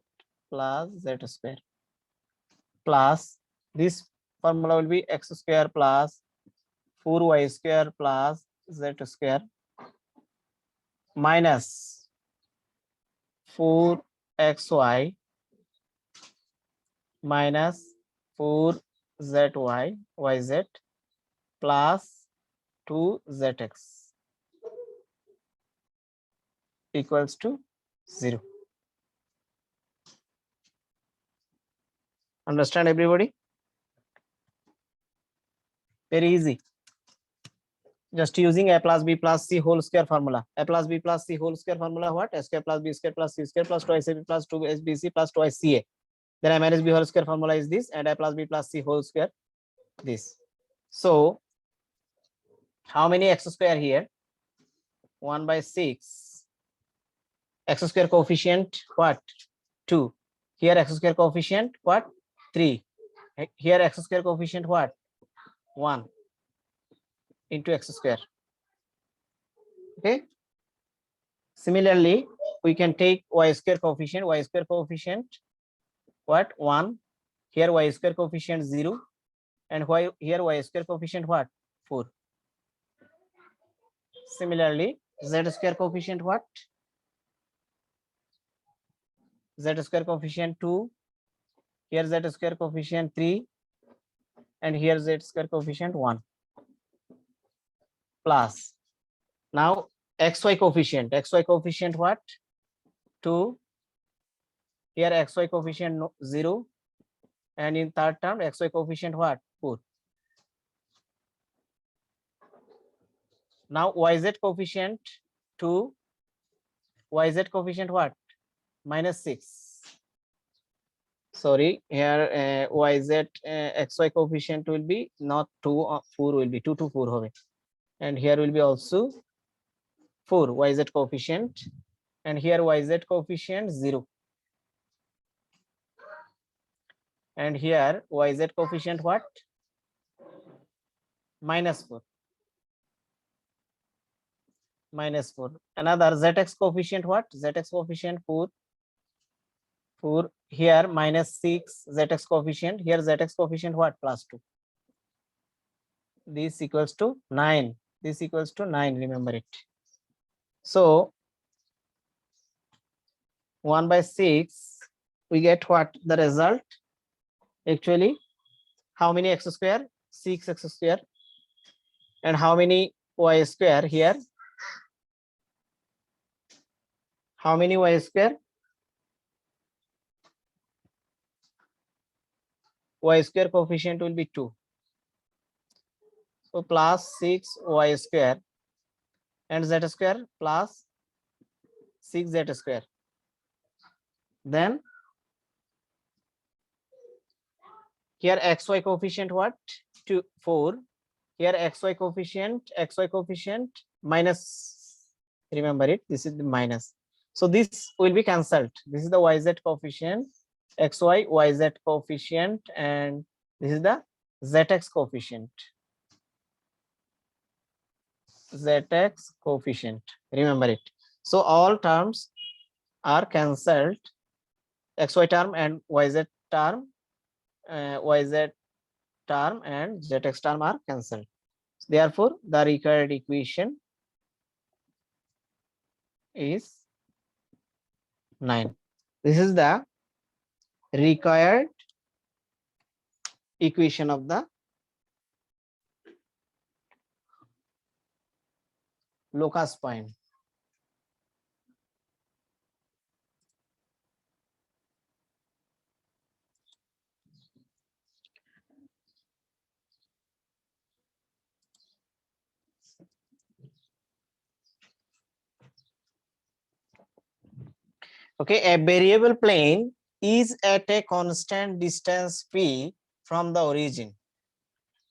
plus z square plus this formula will be x square plus 4y square plus z square minus 4xy minus 4zy yz plus 2zx equals to 0. Understand everybody? Very easy. Just using a plus b plus c whole square formula. A plus b plus c whole square formula what? A square plus b square plus c square plus twice ab plus 2sbc plus twice ca. Then a minus b whole square formula is this, and a plus b plus c whole square this. So how many x square here? 1/6. X square coefficient what? 2. Here x square coefficient what? 3. Here x square coefficient what? 1 into x square. Okay. Similarly, we can take y square coefficient. Y square coefficient what? 1. Here y square coefficient 0, and here y square coefficient what? 4. Similarly, z square coefficient what? Z square coefficient 2. Here z square coefficient 3, and here z square coefficient 1. Plus now xy coefficient what? 2. Here xy coefficient 0, and in third term xy coefficient what? 4. Now yz coefficient 2, yz coefficient what? -6. Sorry, here yz xy coefficient will be not 2 or 4, will be 2 to 4 hobe, and here will be also 4 yz coefficient, and here yz coefficient 0, and here yz coefficient what? -4. Another zx coefficient what? Zx coefficient 4. Here -6 zx coefficient, here zx coefficient what? +2. This equals to 9. This equals to 9. Remember it. So 1/6, we get what? The result. Actually, how many x square? 6x square. And how many y square here? How many y square? Y square coefficient will be 2. So plus 6y square, and z square plus 6z square. Then here xy coefficient what? 2, 4. Here xy coefficient minus. Remember it. This is the minus. So this will be cancelled. This is the yz coefficient, xy yz coefficient, and this is the zx coefficient. Zx coefficient. Remember it. So all terms are cancelled. Xy term and yz term, yz term and zx term are cancelled. Therefore, the required equation is 9. This is the required equation of the locus point. Okay, a variable plane is at a constant distance p from the origin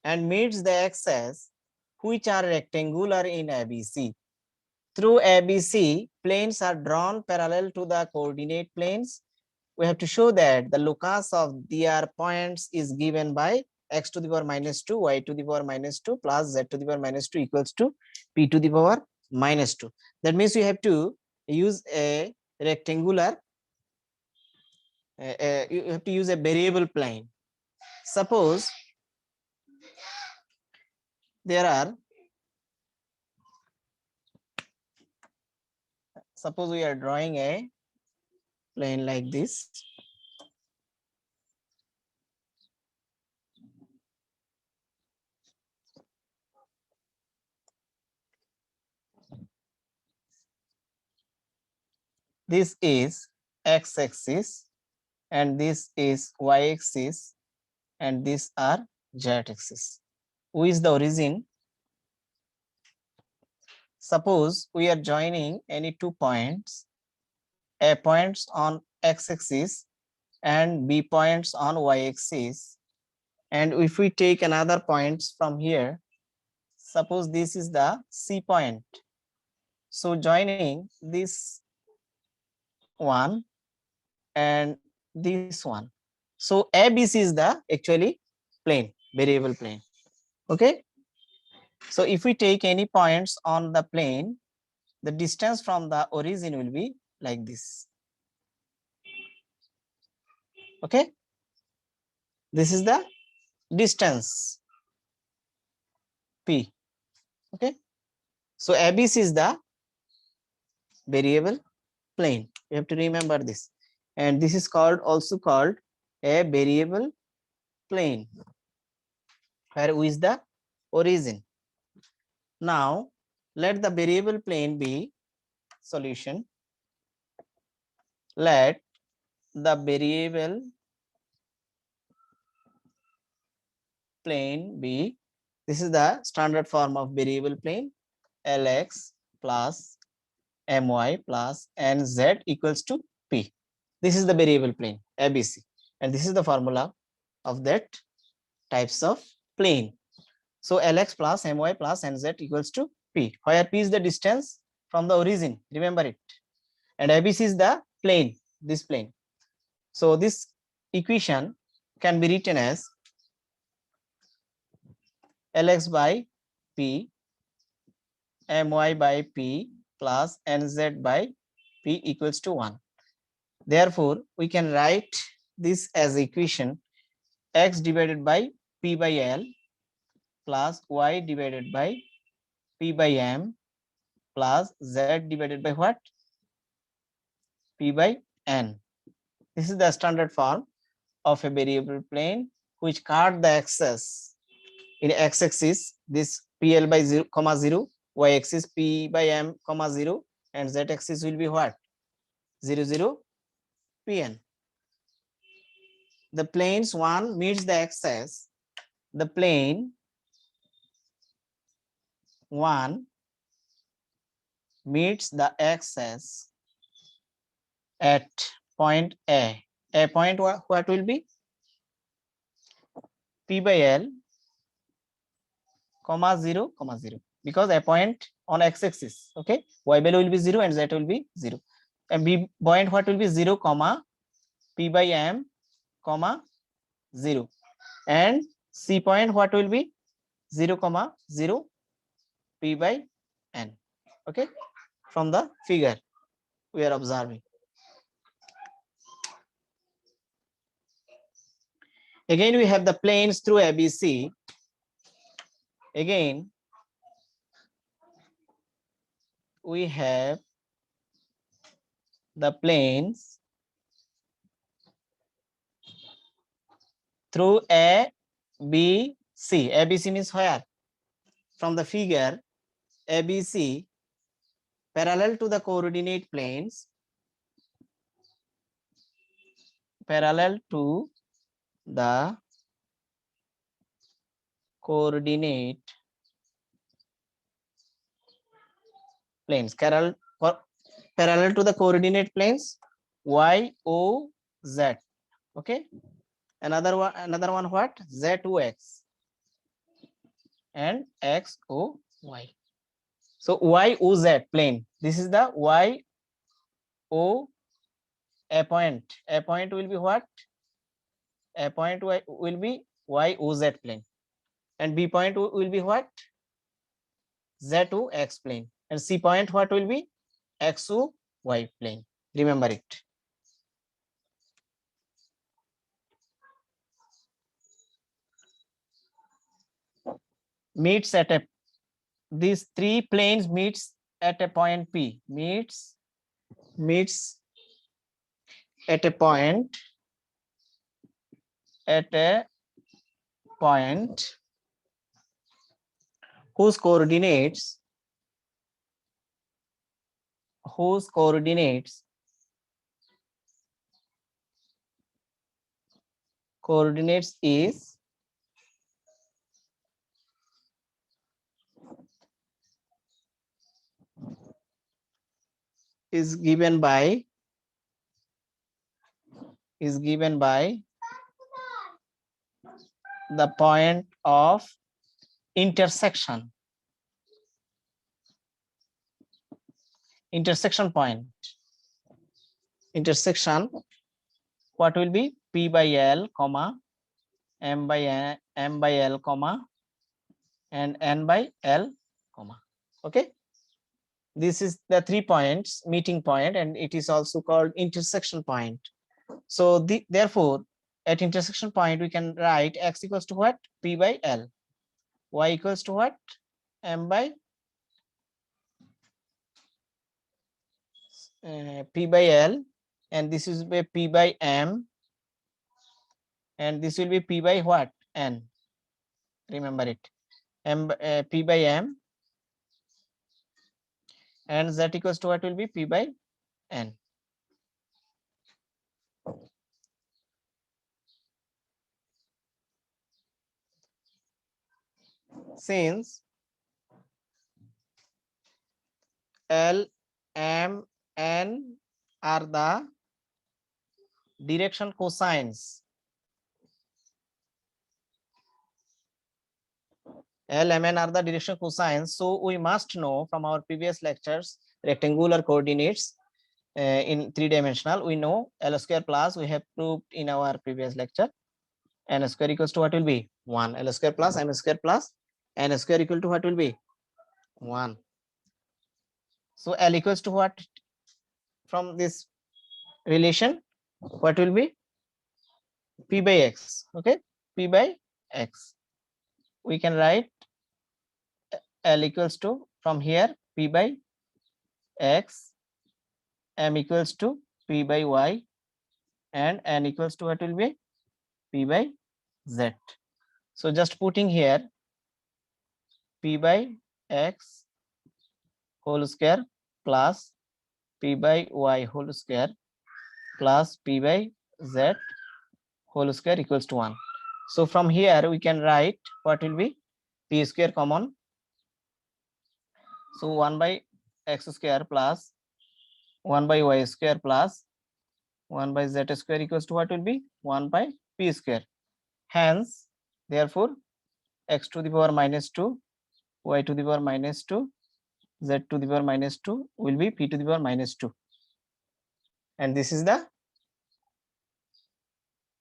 and meets the axes which are rectangular in ABC. Through ABC, planes are drawn parallel to the coordinate planes. We have to show that the locus of their points is given by x to the power -2, y to the power -2 plus z to the power -2 equals to p to the power -2. That means you have to use a rectangular, you have to use a variable plane. Suppose we are drawing a plane like this. this is x-axis, and this is y-axis, and these are z-axis. Who is the origin? Suppose we are joining any 2 points, A points on x-axis and B points on y-axis. And if we take another points from here, suppose this is the C point. So joining this one and this one. So ABC is the actually plane, variable plane. Okay. So if we take any points on the plane, the distance from the origin will be like this. Okay. This is the distance P. Okay. So ABC is the variable plane. You have to remember this. And this is also called a variable plane, where U is the origin. Now let the variable plane be solution. Let the variable plane be, this is the standard form of variable plane, Lx plus my plus nz equals to p. This is the variable plane ABC, and this is the formula of that types of plane. So Lx plus my plus nz equals to p, where p is the distance from the origin, remember it, and ABC is the plane, this plane. So this equation can be written as Lx by p, my by p plus nz by p equals to 1. Therefore, we can write this as equation x divided by p by l plus y divided by p by m plus z divided by what? P by n. This is the standard form of a variable plane which cut the axis in x-axis, this pl by 0, 0, y-axis p by m, 0, and z-axis will be what? 0, 0, pn. The planes one meets the axis, the plane 1 meets the axis at point A. A point what will be? P by L, 0, 0, because a point on x-axis, okay, y value will be 0 and z will be 0. And B point what will be 0, P by M, 0. And C point what will be 0, 0, P by N. Okay, from the figure we are observing. Again, we have the planes through ABC. Again, we have the planes through A, B, C. ABC means where? From the figure, ABC parallel to the coordinate planes, parallel to the coordinate planes, parallel to the coordinate planes y, o, z. Okay, another one what? Z, o, x and x, o, y. So y, o, z plane. This is the y, o, a point. A point will be what? A point will be y, o, z plane, and B point will be what? Z, o, x plane, and C point what will be? X, o, y plane. Remember it. Meets at a, these three planes meets at a point P. Meets at a point whose coordinates coordinates is given by the point of intersection point. Intersection, what will be? P by L comma m by L comma and n by L comma. Okay, this is the 3 points meeting point, and it is also called intersection point. So therefore at intersection point we can write x equals to what? P by L, y equals to what? M by P by L, and this is by P by M, and this will be P by what? N. Remember it. P by M, and z equals to what will be? P by N. Since L, M, N are the direction cosines, L, M, N are the direction cosines, so we must know from our previous lectures rectangular coordinates in 3-dimensional. We know L square plus, we have proved in our previous lecture, n square equals to what will be? 1. L square plus m square plus n square equal to what will be? 1. So L equals to what from this relation? What will be? P by x. Okay, P by x. We can write L equals to from here P by x, m equals to P by y, and n equals to what will be? P by z. So just putting here P by x whole square plus P by y whole square plus P by z whole square equals to 1. So from here we can write what will be? P square common. So 1 by x square plus 1 by y square plus 1 by z square equals to what will be? 1 by p square. Hence, therefore, x to the power minus 2, y to the power minus 2, z to the power minus 2 will be p to the power minus 2. And this is the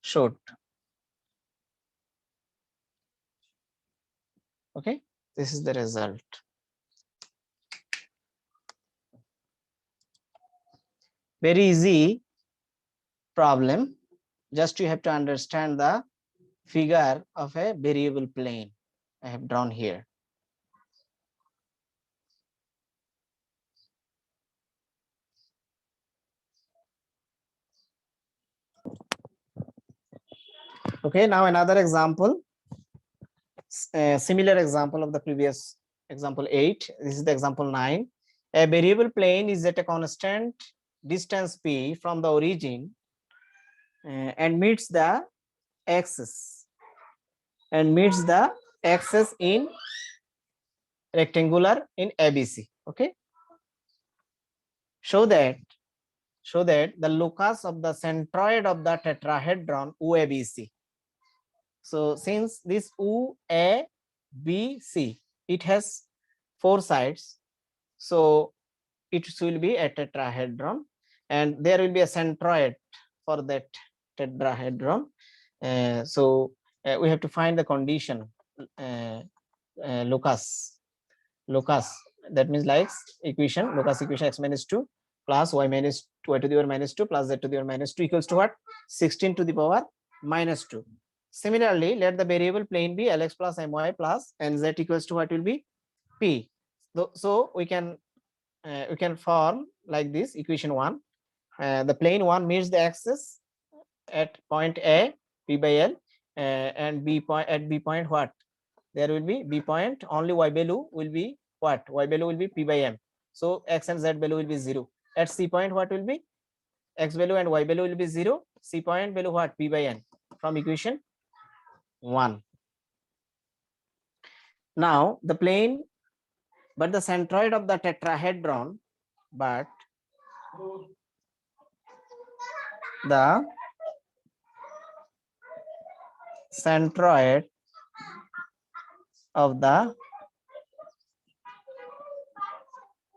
short. Okay, this is the result. Very easy problem. Just you have to understand the figure of a variable plane I have drawn here. Okay, now another example, similar example of the previous example 8. This is the example 9. A variable plane is at a constant distance p from the origin and meets the axis in rectangular in ABC. Okay, show that the locus of the centroid of the tetrahedron UABC. So since this UABC, it has 4 sides, so it will be a tetrahedron, and there will be a centroid for that tetrahedron. We have to find the condition locus. That means like equation, locus equation x minus 2 plus y minus 2, y to the power minus 2 plus z to the power minus 2 equals to what? 16 to the power minus 2. Similarly, let the variable plane be Lx plus My plus nz equals to what will be? P. So we can form like this equation 1. The plane 1 meets the axis at point A, P by L, and B point at B point what? There will be B point, only y value will be what? Y value will be P by M. So x and z value will be 0. At C point what will be? X value and y value will be 0. C point value what? P by N. from equation 1. Now the plane, but the centroid of the tetrahedron, but the centroid of the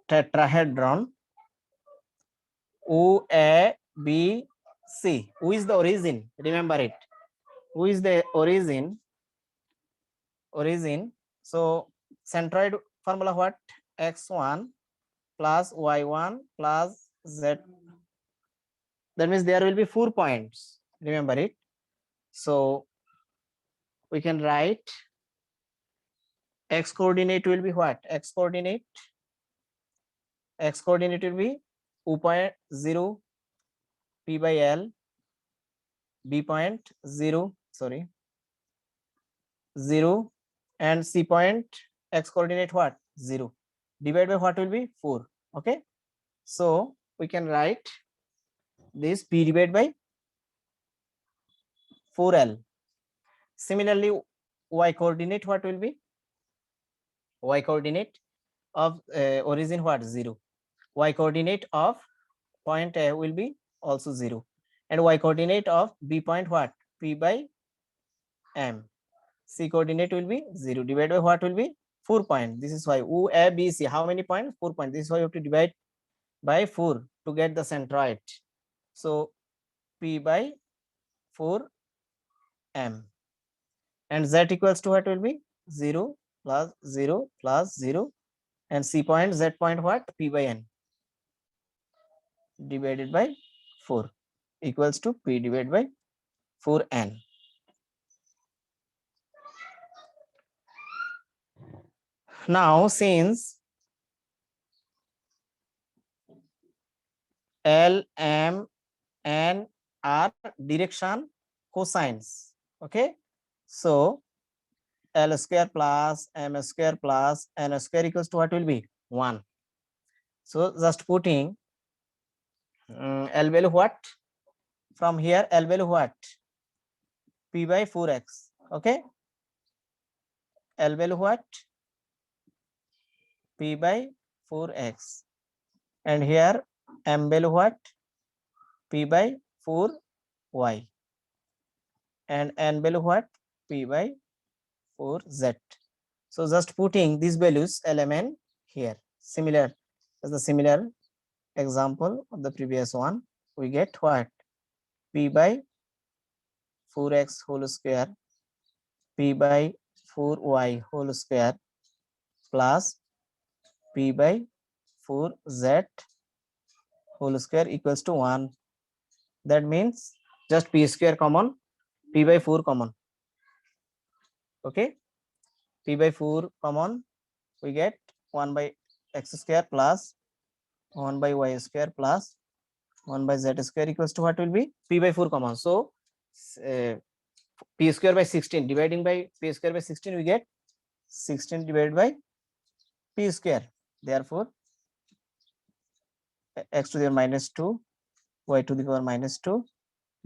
tetrahedron OABC. Who is the origin? Remember it. Who is the origin? Origin. So centroid formula what? X1 plus Y1 plus Z. That means there will be 4 points. Remember it. So we can write X coordinate will be what? X coordinate will be 2.0 P by L, B.0, sorry, 0, and C point X coordinate what? 0. Divided by what will be? 4. Okay. So we can write this P divided by 4L. Similarly, Y coordinate what will be? Y coordinate of origin what? 0. Y coordinate of point A will be also 0. And Y coordinate of B point what? P by M. C coordinate will be 0. Divided by what will be? 4 points. This is why O A B C. How many points? 4 points. This is why you have to divide by 4 to get the centroid. So P by 4 M. And Z equals to what will be? 0 plus 0 plus 0. And C point, Z point what? P by N. Divided by 4 equals to P divided by 4N. Now since L, M, N are direction cosines, okay, so L square plus M square plus N square equals to what will be? 1. So just putting L value what? From here L value what? P by 4x, okay, L value what? P by 4x, and here M value what? P by 4y, and N value what? P by 4z. So just putting these values LMN here, similar as the similar example of the previous one, we get what? P by 4x whole square, P by 4y whole square plus P by 4z whole square equals to 1. That means just P square common, P by 4 common. Okay, P by 4 common, we get 1 by x square plus 1 by y square plus 1 by z square equals to what will be? P by 4 common. So P square by 16, dividing by P square by 16, we get 16 divided by P square. Therefore x to the power minus 2, y to the power minus 2,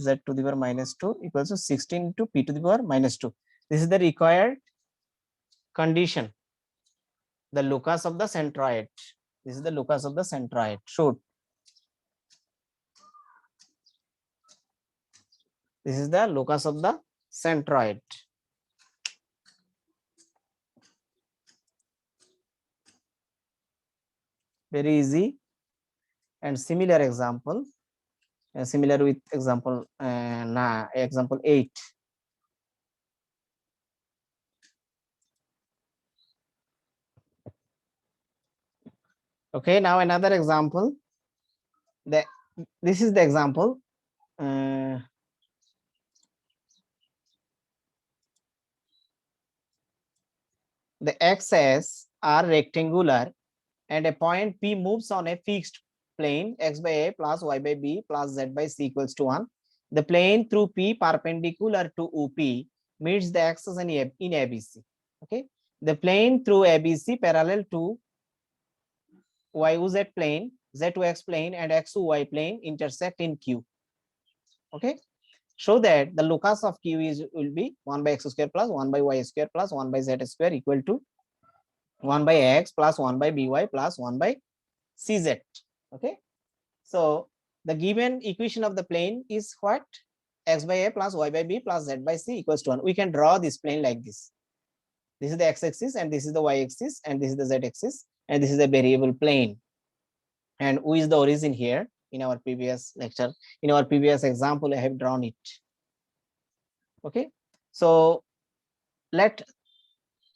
z to the power minus 2 equals to 16 into P to the power minus 2. This is the required condition, the locus of the centroid. This is the locus of the centroid. Should this is the locus of the centroid. Very easy. And similar example, similar with example example 8. Okay, now another example. This is the example. The axes are rectangular and a point P moves on a fixed plane x by a plus y by b plus z by c equals to 1. The plane through P perpendicular to OP meets the axis in ABC. Okay, the plane through ABC parallel to YZ plane, Z to X plane, and X to Y plane intersect in Q. Okay, show that the locus of Q is will be 1 by x square plus 1 by y square plus 1 by z square equal to 1 by x plus 1 by by plus 1 by cz. Okay. So the given equation of the plane is what? X by a plus y by b plus z by c equals to 1. We can draw this plane like this. This is the x-axis and this is the y-axis and this is the z-axis and this is the variable plane. And who is the origin here? In our previous lecture, in our previous example, I have drawn it. Okay. So let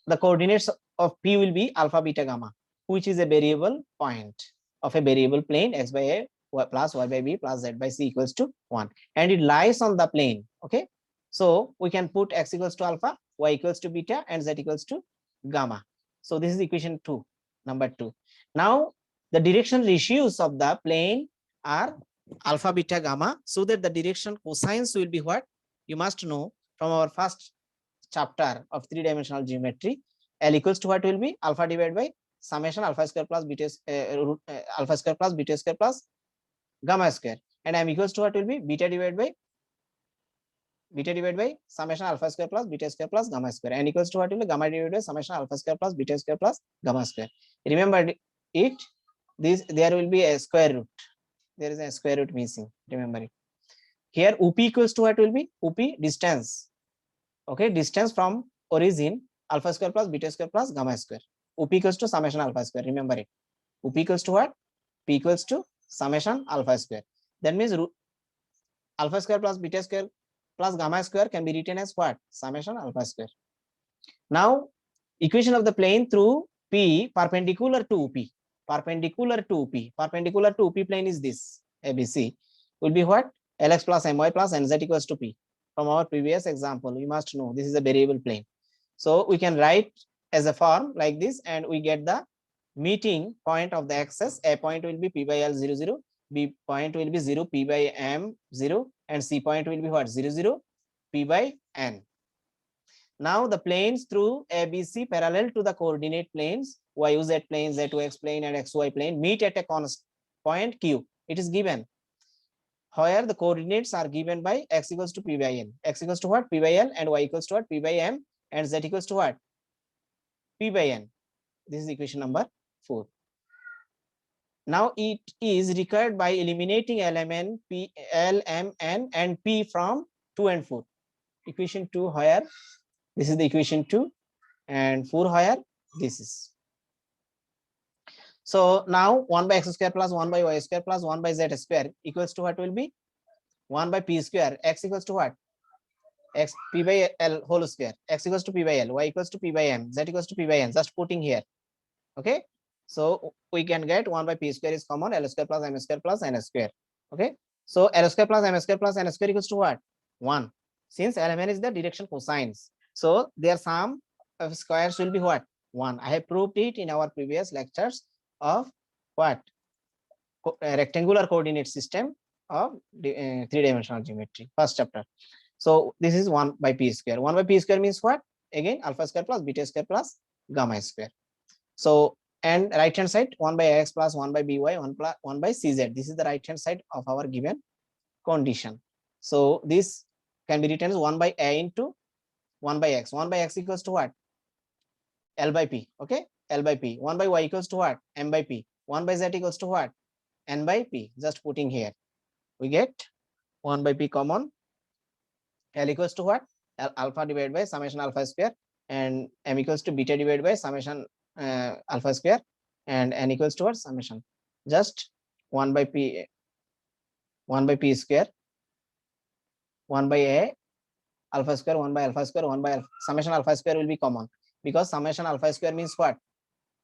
the coordinates of P will be alpha, beta, gamma, which is a variable point of a variable plane x by a plus y by b plus z by c equals to 1. And it lies on the plane. Okay. So we can put x equals to alpha, y equals to beta, and z equals to gamma. So this is equation 2, number 2. Now the direction ratios of the plane are alpha, beta, gamma, so that the direction cosines will be what? You must know from our first chapter of three-dimensional geometry. L equals to what will be? Alpha divided by summation alpha square plus beta alpha square plus beta square plus gamma square. And M equals to what will be? Beta divided by summation alpha square plus beta square plus gamma square. N equals to what will be? Gamma divided by summation alpha square plus beta square plus gamma square. Remember it. This there will be a square root. There is a square root missing. Remember it. Here UP equals to what will be? UP distance. Okay, distance from origin alpha square plus beta square plus gamma square. UP equals to summation alpha square. Remember it. UP equals to what? P equals to summation alpha square. That means alpha square plus beta square plus gamma square can be written as what? Summation alpha square. Now, equation of the plane through P perpendicular to UP. Perpendicular to UP. Perpendicular to UP plane is this. ABC will be what? Lx plus my plus nz equals to P. From our previous example, we must know this is a variable plane. So we can write as a form like this, and we get the meeting point of the axis. A point will be P by L 0 0, B point will be 0, P by M 0, and C point will be what? 0 0, P by N. Now the planes through ABC parallel to the coordinate planes YZ plane, Z2X plane, and XY plane meet at a constant point Q. It is given where the coordinates are given by x equals to P by N. X equals to what? P by L, and y equals to what? P by M, and Z equals to what? P by N. This is equation number 4. Now it is required by eliminating element P, L, M, N, and P from 2 and 4. Equation 2 where? This is the equation 2, and 4 where? This is. So now 1 by x square plus 1 by y square plus 1 by z square equals to what will be? 1 by p square. X equals to what? X p by L whole square. X equals to p by L, y equals to p by M, z equals to p by N. Just putting here. Okay. So we can get 1 by p square is common, L square plus M square plus N square. Okay. So L square plus M square plus N square equals to what? 1. Since element is the direction cosines, so their sum of squares will be what? 1. I have proved it in our previous lectures of what? Rectangular coordinate system of three-dimensional geometry, first chapter. So this is 1 by p square. 1 by p square means what? Again, alpha square plus beta square plus gamma square. So, and right hand side 1 by x plus 1 by by 1 by cz. This is the right hand side of our given condition. So this can be written as 1 by a into 1 by x. 1 by x equals to what? L by p. Okay, L by p. 1 by y equals to what? M by p. 1 by z equals to what? N by p. Just putting here, we get 1 by p common. L equals to what? Alpha divided by summation alpha square, and M equals to beta divided by summation alpha square, and N equals to what? Summation. Just 1 by p square, 1 by a alpha square, 1 by alpha square, 1 by alpha. Summation alpha square will be common because summation alpha square means what?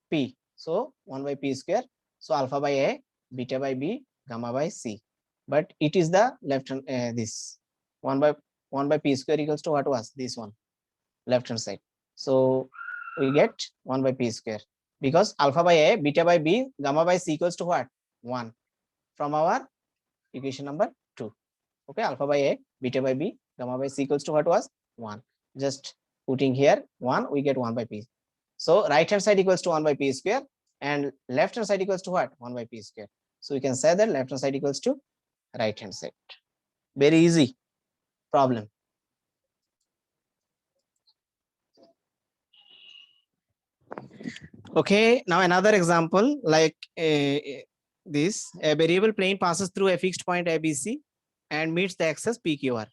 P. So 1 by p square. So alpha by a, beta by b, gamma by c. But it is the left hand this 1 by p square equals to what was this one, left hand side. So we get 1 by p square because alpha by a, beta by b, gamma by c equals to what? 1 from our equation number 2. Okay, alpha by a, beta by b, gamma by c equals to what was? 1. Just putting here 1, we get 1 by p. So right hand side equals to 1 by p square, and left hand side equals to what? 1 by p square. So we can say that left hand side equals to right hand side. Very easy. problem. Okay, now another example like this: a variable plane passes through a fixed point ABC and meets the axis PQR.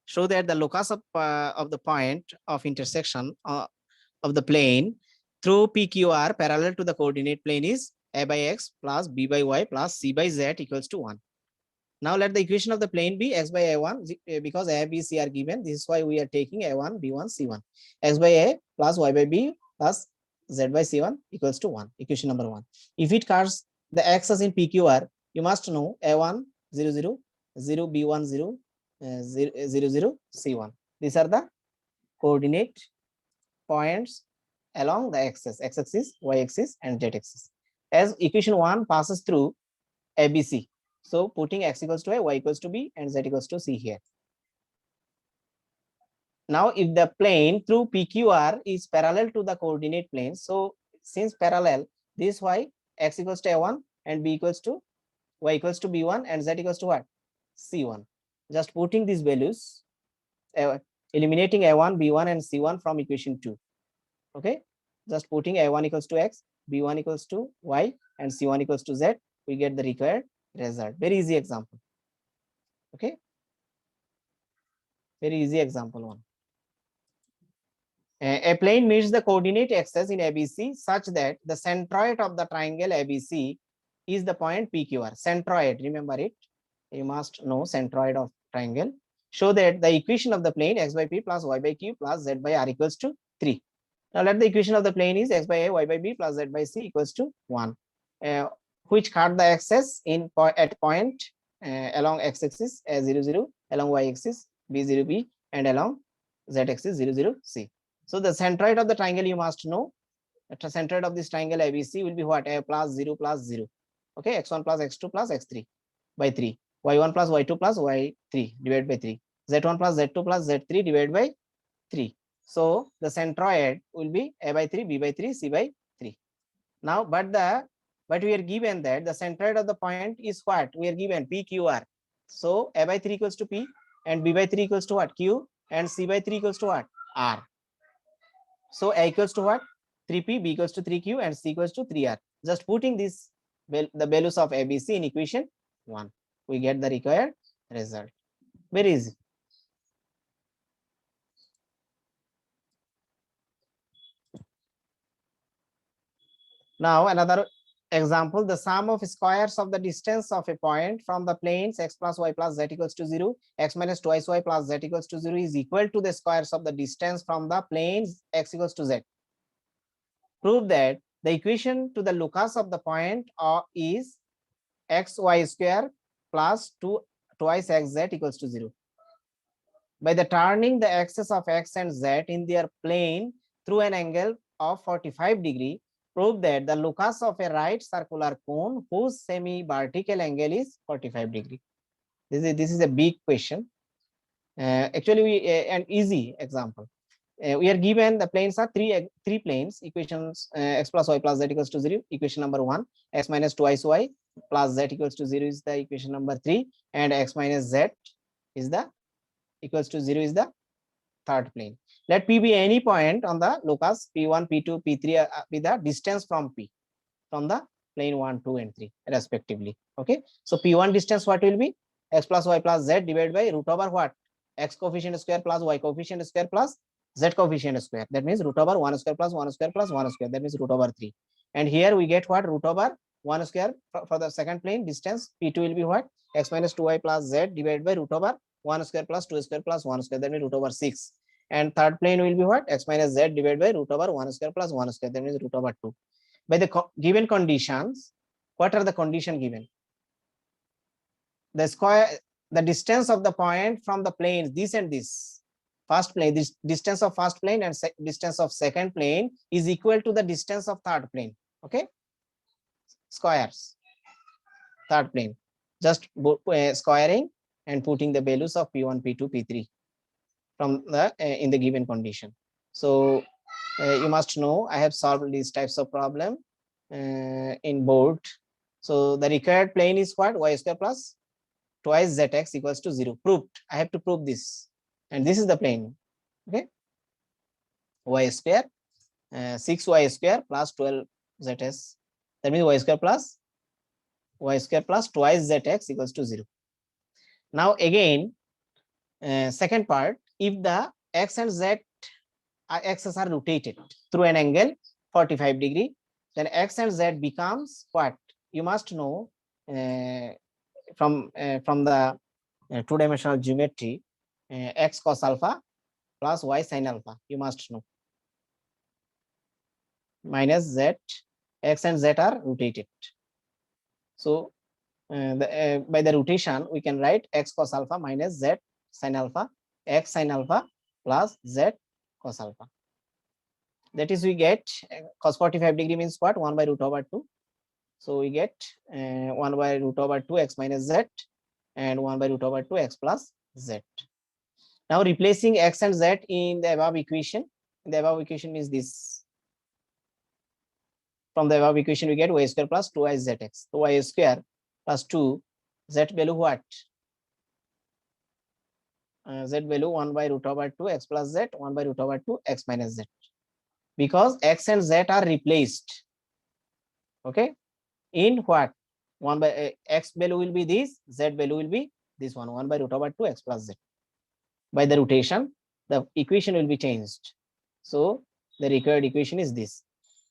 Show that the locus of the point of intersection of the plane through PQR parallel to the coordinate plane is a by x plus b by y plus c by z equals to 1. Now let the equation of the plane be x by a1 because a, b, c are given. This is why we are taking a1, b1, c1. X by a plus y by b plus z by c1 equals to 1. Equation number 1. If it cuts the axis in PQR, you must know a1 0 0 0 b1 0 0 0 0 c1. These are the coordinate points along the axis, x-axis, y-axis, and z-axis. As equation 1 passes through ABC, so putting x equals to a, y equals to b, and z equals to c here. Now, if the plane through PQR is parallel to the coordinate plane, so since parallel, this y x equals to a1 and b equals to y equals to b1 and z equals to what? c1. Just putting these values, eliminating a1, b1, and c1 from equation 2. Okay, just putting a1 equals to x, b1 equals to y, and c1 equals to z, we get the required result. Very easy example. Okay, very easy example 1. A plane meets the coordinate axis in ABC such that the centroid of the triangle ABC is the point PQR. Centroid, remember it. You must know centroid of triangle. Show that the equation of the plane x by p plus y by q plus z by r equals to 3. Now let the equation of the plane is x by a, y by b plus z by c equals to 1. Which cut the axis in at point along x-axis a0 0, along y-axis b0 b, and along z-axis 0 0 c. So the centroid of the triangle you must know. The centroid of this triangle ABC will be what? A plus 0 plus 0. Okay, x1 plus x2 plus x3 by 3. y1 plus y2 plus y3 divided by 3. z1 plus z2 plus z3 divided by 3. So the centroid will be a by 3, b by 3, c by 3. Now, but we are given that the centroid of the point is what? We are given PQR. So a by 3 equals to p, and b by 3 equals to what? Q, and c by 3 equals to what? R. So a equals to what? 3p, b equals to 3q, and c equals to 3r. Just putting this the values of ABC in equation 1, we get the required result. Very easy. Now another example: the sum of squares of the distance of a point from the planes x plus y plus z equals to 0, x minus twice y plus z equals to 0 is equal to the squares of the distance from the planes x equals to z. Prove that the equation to the locus of the point is xy square plus 2 twice xz equals to 0. By the turning the axis of x and z in their plane through an angle of 45 degree, prove that the locus of a right circular cone whose semi-vertical angle is 45 degree. This is a big question. Actually, an easy example. We are given the planes are three planes. Equations x plus y plus z equals to 0. Equation number 1. X minus twice y plus z equals to 0 is the equation number 3, and x minus z is the equals to 0 is the third plane. Let p be any point on the locus p1, p2, p3 be the distance from p, from the plane 1, 2, and 3 respectively. Okay, so p1 distance what will be? X plus y plus z divided by root over what? X coefficient square plus y coefficient square plus z coefficient square. That means root over 1 square plus 1 square plus 1 square. That means root over 3. And here we get what? Root over 1 square for the second plane distance. P2 will be what? X minus 2y plus z divided by root over 1 square plus 2 square plus 1 square. That means root over 6. And third plane will be what? X minus z divided by root over 1 square plus 1 square. That means root over 2. By the given conditions, what are the condition given? The distance of the point from the planes, this and this. First plane, this distance of first plane and distance of second plane is equal to the distance of third plane. Okay, squares, third plane. Just squaring and putting the values of p1, p2, p3 from the in the given condition. So you must know I have solved these types of problem in board. So the required plane is what? Y square plus twice zx equals to 0. Proved. I have to prove this. and this is the plane. Okay, y square 6y square plus 12zs. That means y square plus twice zx equals to 0. Now again, second part, if the x and z axes are rotated through an angle 45 degree, then x and z becomes what? You must know from the two-dimensional geometry, x cos alpha plus y sin alpha. You must know, minus z, x and z are rotated. So by the rotation, we can write x cos alpha minus z sin alpha, x sin alpha plus z cos alpha. That is, we get cos 45 degree means what? 1 by root over 2. So we get 1 by root over 2 x minus z and 1 by root over 2 x plus z. Now replacing x and z in the above equation. The above equation means this. From the above equation, we get y square plus 2y zx. So y square plus 2, z value what? Z value 1 by root over 2 x plus z, 1 by root over 2 x minus z. Because x and z are replaced. Okay. In what? 1 by x value will be this, z value will be this one, 1 by root over 2 x plus z. By the rotation, the equation will be changed. So the required equation is this.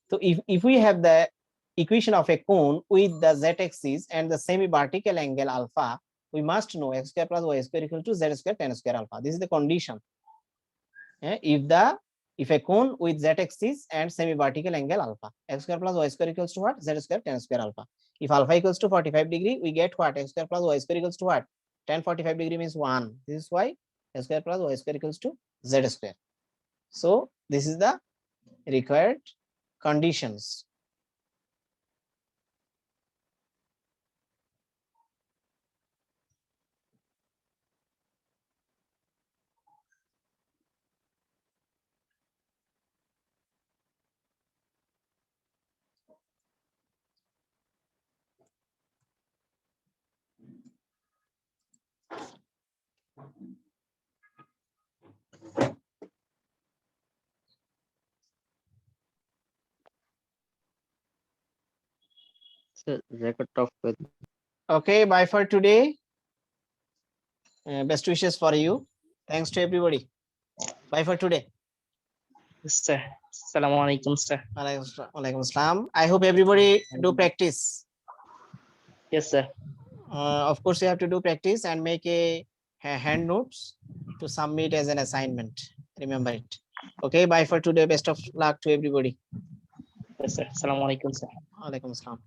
So if we have the equation of a cone with the z-axis and the semi-vertical angle alpha, we must know x square plus y square equal to z square tan square alpha. This is the condition. If a cone with z-axis and semi-vertical angle alpha, x square plus y square equals to what? Z square tan square alpha. If alpha equals to 45 degree, we get what? X square plus y square equals to what? Tan 45 degree means 1. This is why x square plus y square equals to z square. So this is the required conditions. So record off with. Okay, bye for today. Best wishes for you. Thanks to everybody. Bye for today. Sir. Assalamu alaikum, sir. Walaikum salam. I hope everybody do practice. Yes, sir. Of course, you have to do practice and make a hand notes to submit as an assignment. Remember it. Okay, bye for today. Best of luck to everybody. Yes, sir. Assalamu alaikum, sir. Walaikum salam.